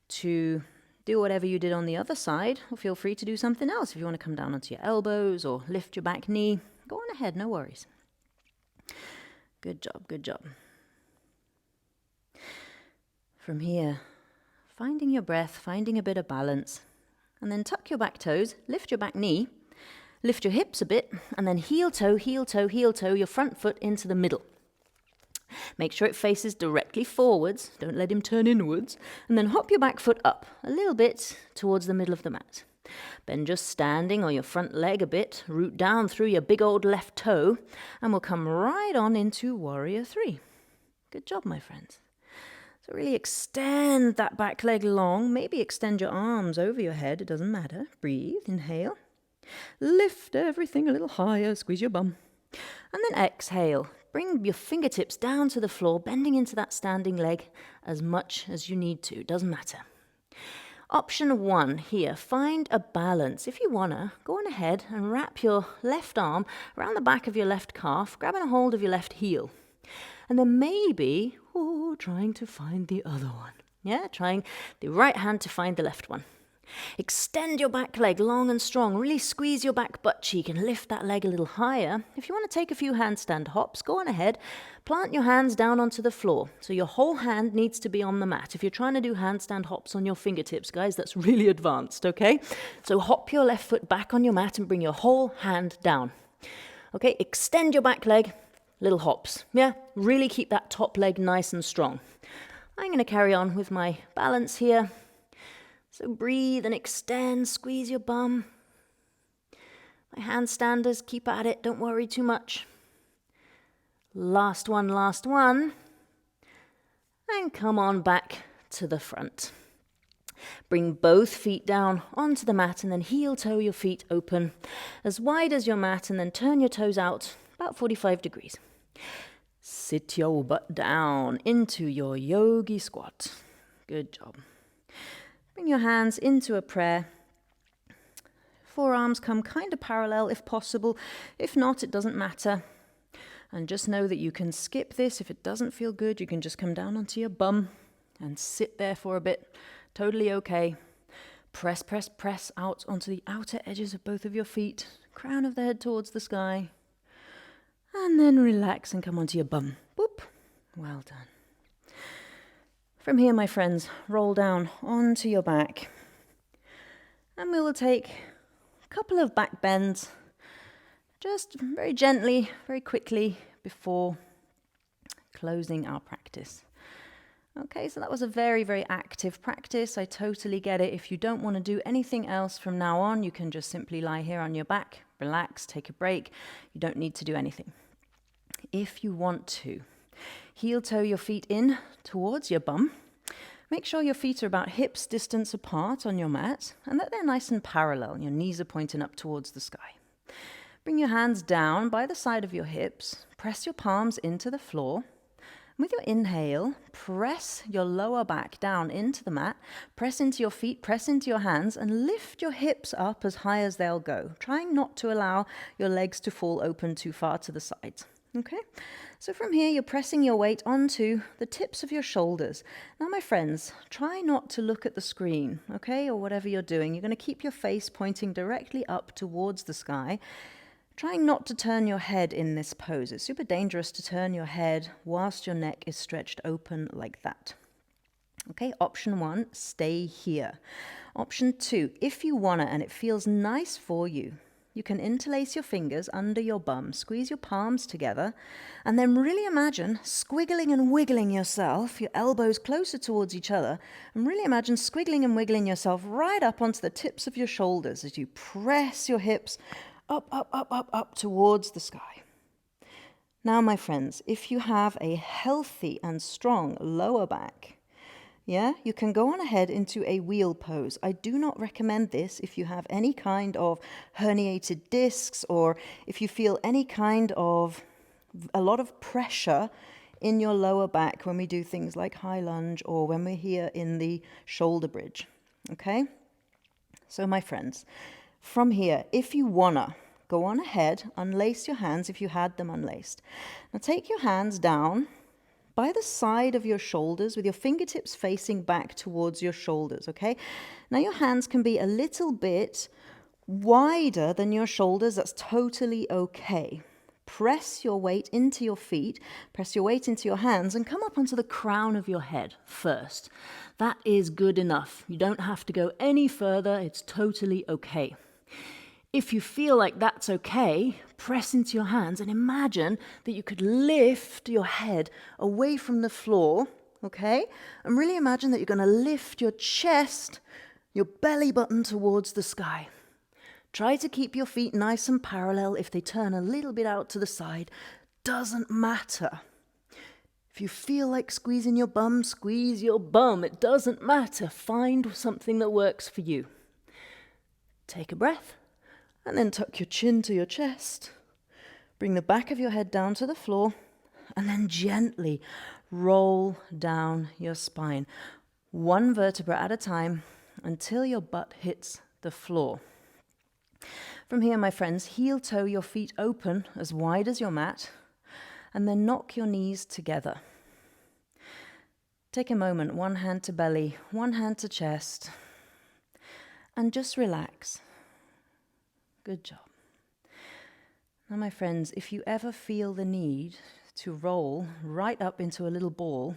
to do whatever you did on the other side, or feel free to do something else. If you want to come down onto your elbows or lift your back knee, go on ahead, no worries. Good job, good job. From here, finding your breath, finding a bit of balance, and then tuck your back toes, lift your back knee, lift your hips a bit, and then heel toe, heel toe, heel toe, your front foot into the middle. Make sure it faces directly forwards, don't let him turn inwards, and then hop your back foot up a little bit towards the middle of the mat. Bend your standing or your front leg a bit, root down through your big old left toe, and we'll come right on into Warrior 3. Good job, my friends. So really extend that back leg long, maybe extend your arms over your head, it doesn't matter. Breathe, inhale. Lift everything a little higher, squeeze your bum. And then exhale. Bring your fingertips down to the floor, bending into that standing leg as much as you need to. Doesn't matter. Option 1 here, find a balance. If you wanna, go on ahead and wrap your left arm around the back of your left calf, grabbing a hold of your left heel. And then maybe, trying to find the other one. Yeah, trying the right hand to find the left one. Extend your back leg long and strong. Really squeeze your back butt cheek and lift that leg a little higher. If you want to take a few handstand hops, go on ahead. Plant your hands down onto the floor. So your whole hand needs to be on the mat. If you're trying to do handstand hops on your fingertips, guys, that's really advanced, okay? So hop your left foot back on your mat and bring your whole hand down. Okay, extend your back leg, little hops. Yeah, really keep that top leg nice and strong. I'm going to carry on with my balance here. So breathe and extend, squeeze your bum. My handstanders, keep at it, don't worry too much. Last one. And come on back to the front. Bring both feet down onto the mat and then heel toe your feet open as wide as your mat and then turn your toes out about 45 degrees. Sit your butt down into your Yogi Squat. Good job. Bring your hands into a prayer. Forearms come kind of parallel if possible. If not, it doesn't matter. And just know that you can skip this. If it doesn't feel good, you can just come down onto your bum and sit there for a bit. Totally okay. Press out onto the outer edges of both of your feet. Crown of the head towards the sky. And then relax and come onto your bum. Boop. Well done. From here, my friends, roll down onto your back. And we will take a couple of back bends, just very gently, very quickly before closing our practice. Okay, so that was a very, very active practice. I totally get it. If you don't want to do anything else from now on, you can just simply lie here on your back, relax, take a break. You don't need to do anything. If you want to, heel toe your feet in towards your bum. Make sure your feet are about hips distance apart on your mat and that they're nice and parallel. Your knees are pointing up towards the sky. Bring your hands down by the side of your hips. Press your palms into the floor. With your inhale, press your lower back down into the mat. Press into your feet, press into your hands, and lift your hips up as high as they'll go. Trying not to allow your legs to fall open too far to the sides. Okay, so from here you're pressing your weight onto the tips of your shoulders. Now my friends, try not to look at the screen, okay, or whatever you're doing. You're going to keep your face pointing directly up towards the sky. Trying not to turn your head in this pose. It's super dangerous to turn your head whilst your neck is stretched open like that. Okay, option 1, stay here. Option 2, if you wanna and it feels nice for you, you can interlace your fingers under your bum, squeeze your palms together, and then really imagine squiggling and wiggling yourself, your elbows closer towards each other, and really imagine squiggling and wiggling yourself right up onto the tips of your shoulders as you press your hips up towards the sky. Now, my friends, if you have a healthy and strong lower back, you can go on ahead into a wheel pose. I do not recommend this if you have any kind of herniated discs or if you feel any kind of a lot of pressure in your lower back when we do things like high lunge or when we're here in the shoulder bridge. Okay? So, my friends, from here, if you wanna, go on ahead, unlace your hands if you had them unlaced. Now take your hands down by the side of your shoulders with your fingertips facing back towards your shoulders, okay? Now your hands can be a little bit wider than your shoulders. That's totally okay. Press your weight into your feet, press your weight into your hands, and come up onto the crown of your head first. That is good enough. You don't have to go any further. It's totally okay. If you feel like that's okay, press into your hands and imagine that you could lift your head away from the floor, okay? And really imagine that you're going to lift your chest, your belly button towards the sky. Try to keep your feet nice and parallel. If they turn a little bit out to the side, doesn't matter. If you feel like squeezing your bum, squeeze your bum. It doesn't matter. Find something that works for you. Take a breath. And then tuck your chin to your chest. Bring the back of your head down to the floor. And then gently roll down your spine. One vertebra at a time until your butt hits the floor. From here, my friends, heel toe your feet open as wide as your mat. And then knock your knees together. Take a moment, one hand to belly, one hand to chest. And just relax. Good job. Now, my friends, if you ever feel the need to roll right up into a little ball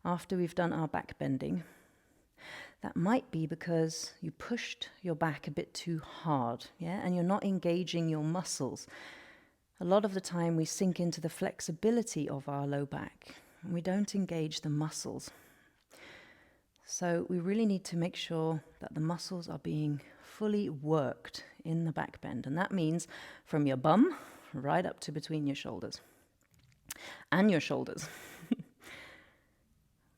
after we've done our back bending, that might be because you pushed your back a bit too hard, and you're not engaging your muscles. A lot of the time we sink into the flexibility of our low back and we don't engage the muscles. So we really need to make sure that the muscles are being fully worked in the back bend. And that means from your bum right up to between your shoulders. And your shoulders.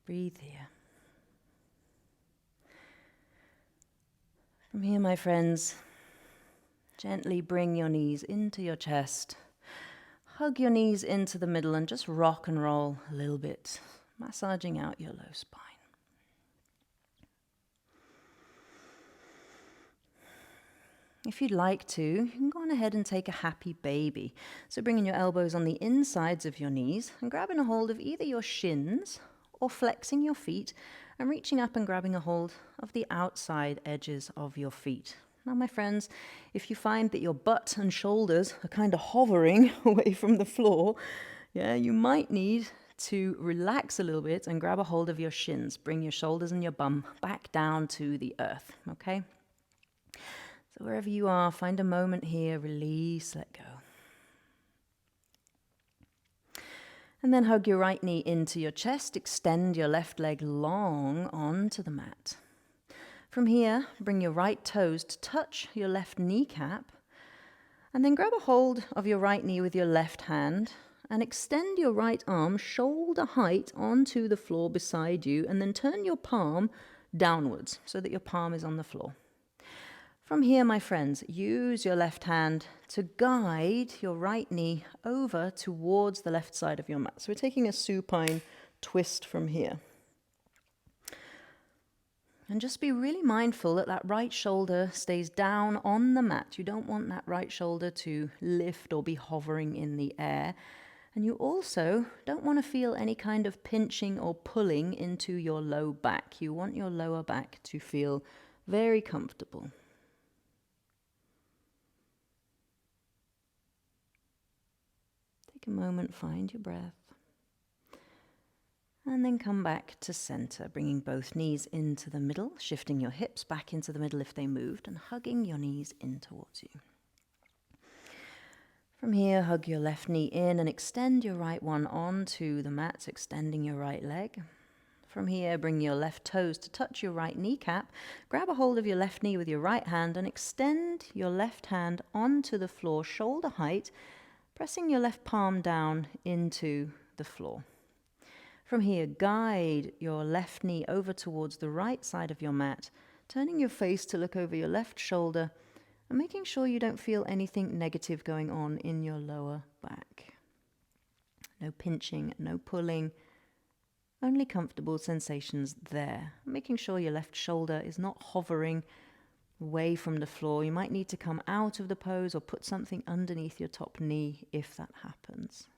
Breathe here. From here, my friends, gently bring your knees into your chest. Hug your knees into the middle and just rock and roll a little bit, massaging out your low spine. If you'd like to, you can go on ahead and take a happy baby. So bringing your elbows on the insides of your knees and grabbing a hold of either your shins or flexing your feet and reaching up and grabbing a hold of the outside edges of your feet. Now, my friends, if you find that your butt and shoulders are kind of hovering away from the floor, you might need to relax a little bit and grab a hold of your shins. Bring your shoulders and your bum back down to the earth, okay? So wherever you are, find a moment here, release, let go. And then hug your right knee into your chest, extend your left leg long onto the mat. From here, bring your right toes to touch your left kneecap, and then grab a hold of your right knee with your left hand, and extend your right arm shoulder height onto the floor beside you, and then turn your palm downwards so that your palm is on the floor. From here, my friends, use your left hand to guide your right knee over towards the left side of your mat. So we're taking a supine twist from here. And just be really mindful that that right shoulder stays down on the mat. You don't want that right shoulder to lift or be hovering in the air. And you also don't want to feel any kind of pinching or pulling into your low back. You want your lower back to feel very comfortable. Take a moment, find your breath. And then come back to center, bringing both knees into the middle, shifting your hips back into the middle if they moved, and hugging your knees in towards you. From here, hug your left knee in and extend your right one onto the mat, extending your right leg. From here, bring your left toes to touch your right kneecap. Grab a hold of your left knee with your right hand and extend your left hand onto the floor, shoulder height, pressing your left palm down into the floor. From here, guide your left knee over towards the right side of your mat, turning your face to look over your left shoulder and making sure you don't feel anything negative going on in your lower back. No pinching, no pulling, only comfortable sensations there. Making sure your left shoulder is not hovering away from the floor. You might need to come out of the pose or put something underneath your top knee if that happens.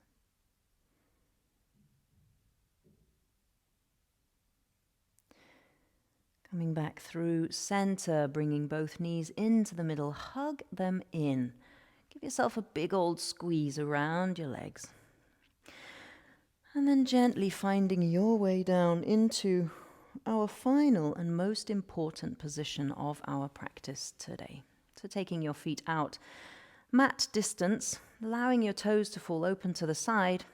Coming back through center, bringing both knees into the middle, hug them in. Give yourself a big old squeeze around your legs. And then gently finding your way down into our final and most important position of our practice today. So taking your feet out, mat distance, allowing your toes to fall open to the side.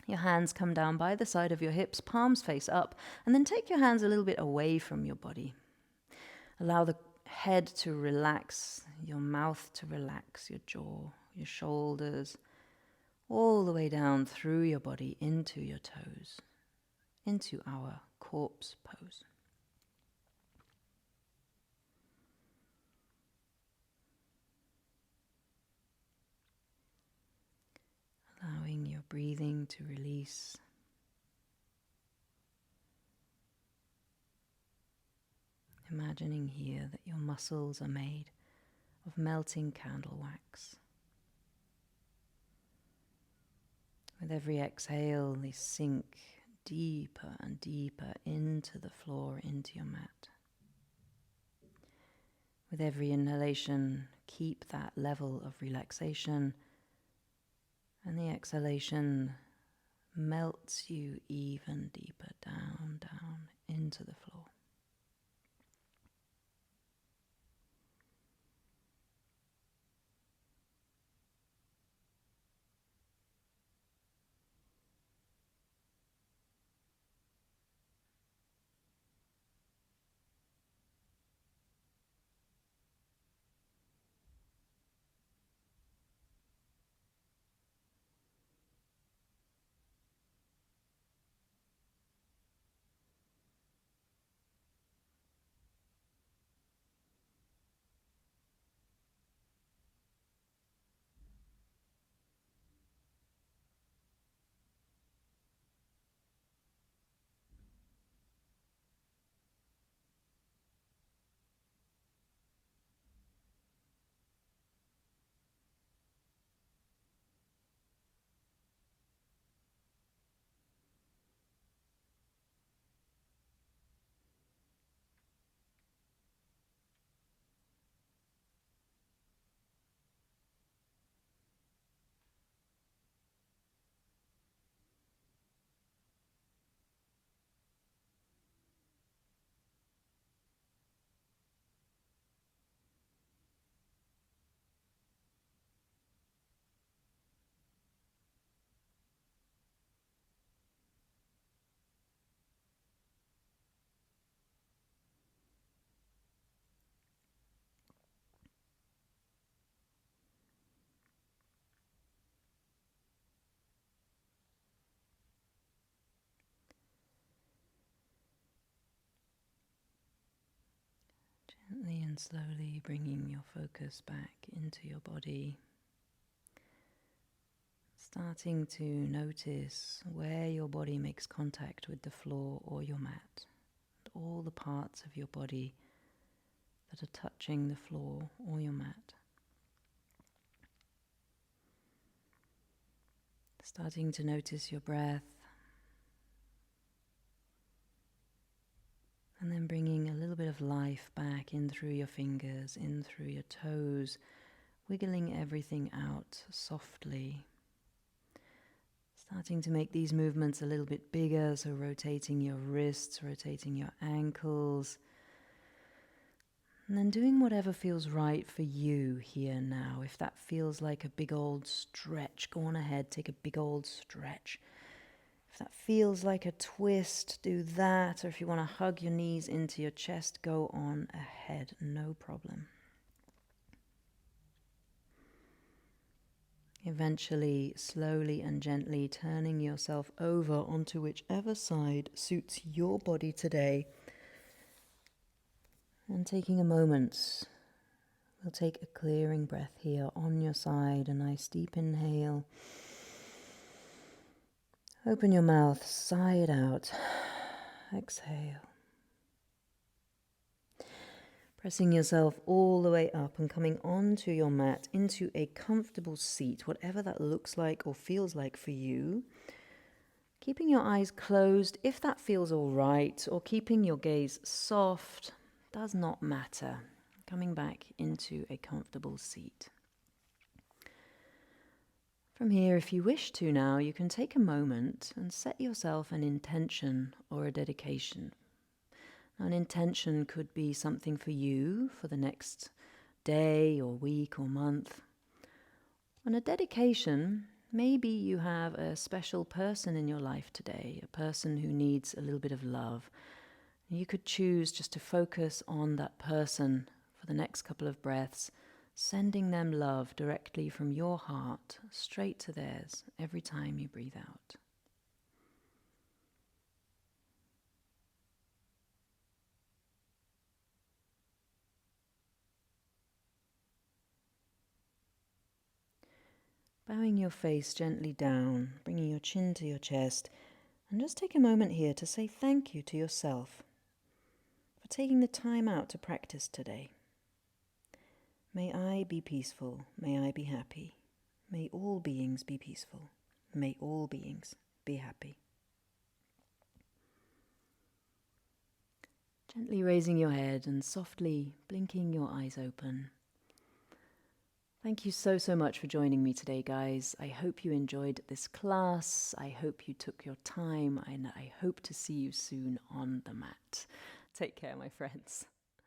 Your hands come down by the side of your hips, palms face up, and then take your hands a little bit away from your body. Allow the head to relax, your mouth to relax, your jaw, your shoulders, all the way down through your body into your toes, into our corpse pose. Allowing your breathing to release. Imagining here that your muscles are made of melting candle wax. With every exhale, they sink deeper and deeper into the floor, into your mat. With every inhalation, keep that level of relaxation, and the exhalation melts you even deeper down, down into the floor. Gently and slowly bringing your focus back into your body. Starting to notice where your body makes contact with the floor or your mat, and all the parts of your body that are touching the floor or your mat. Starting to notice your breath, and then bringing a little bit of life back in through your fingers, in through your toes, wiggling everything out softly. Starting to make these movements a little bit bigger, so rotating your wrists, rotating your ankles, and then doing whatever feels right for you here now. If that feels like a big old stretch, go on ahead, take a big old stretch. If that feels like a twist, do that. Or if you want to hug your knees into your chest, go on ahead, no problem. Eventually, slowly and gently turning yourself over onto whichever side suits your body today. And taking a moment, we'll take a clearing breath here on your side. A nice deep inhale. Open your mouth, sigh it out. Exhale. Pressing yourself all the way up and coming onto your mat into a comfortable seat, whatever that looks like or feels like for you. Keeping your eyes closed if that feels all right, or keeping your gaze soft, does not matter. Coming back into a comfortable seat. From here, if you wish to now, you can take a moment and set yourself an intention or a dedication. An intention could be something for you for the next day or week or month. And a dedication, maybe you have a special person in your life today, a person who needs a little bit of love. You could choose just to focus on that person for the next couple of breaths, sending them love directly from your heart straight to theirs every time you breathe out. Bowing your face gently down, bringing your chin to your chest, and just take a moment here to say thank you to yourself for taking the time out to practice today. May I be peaceful, may I be happy. May all beings be peaceful, may all beings be happy. Gently raising your head and softly blinking your eyes open. Thank you so much for joining me today, guys. I hope you enjoyed this class. I hope you took your time, and I hope to see you soon on the mat. Take care, my friends.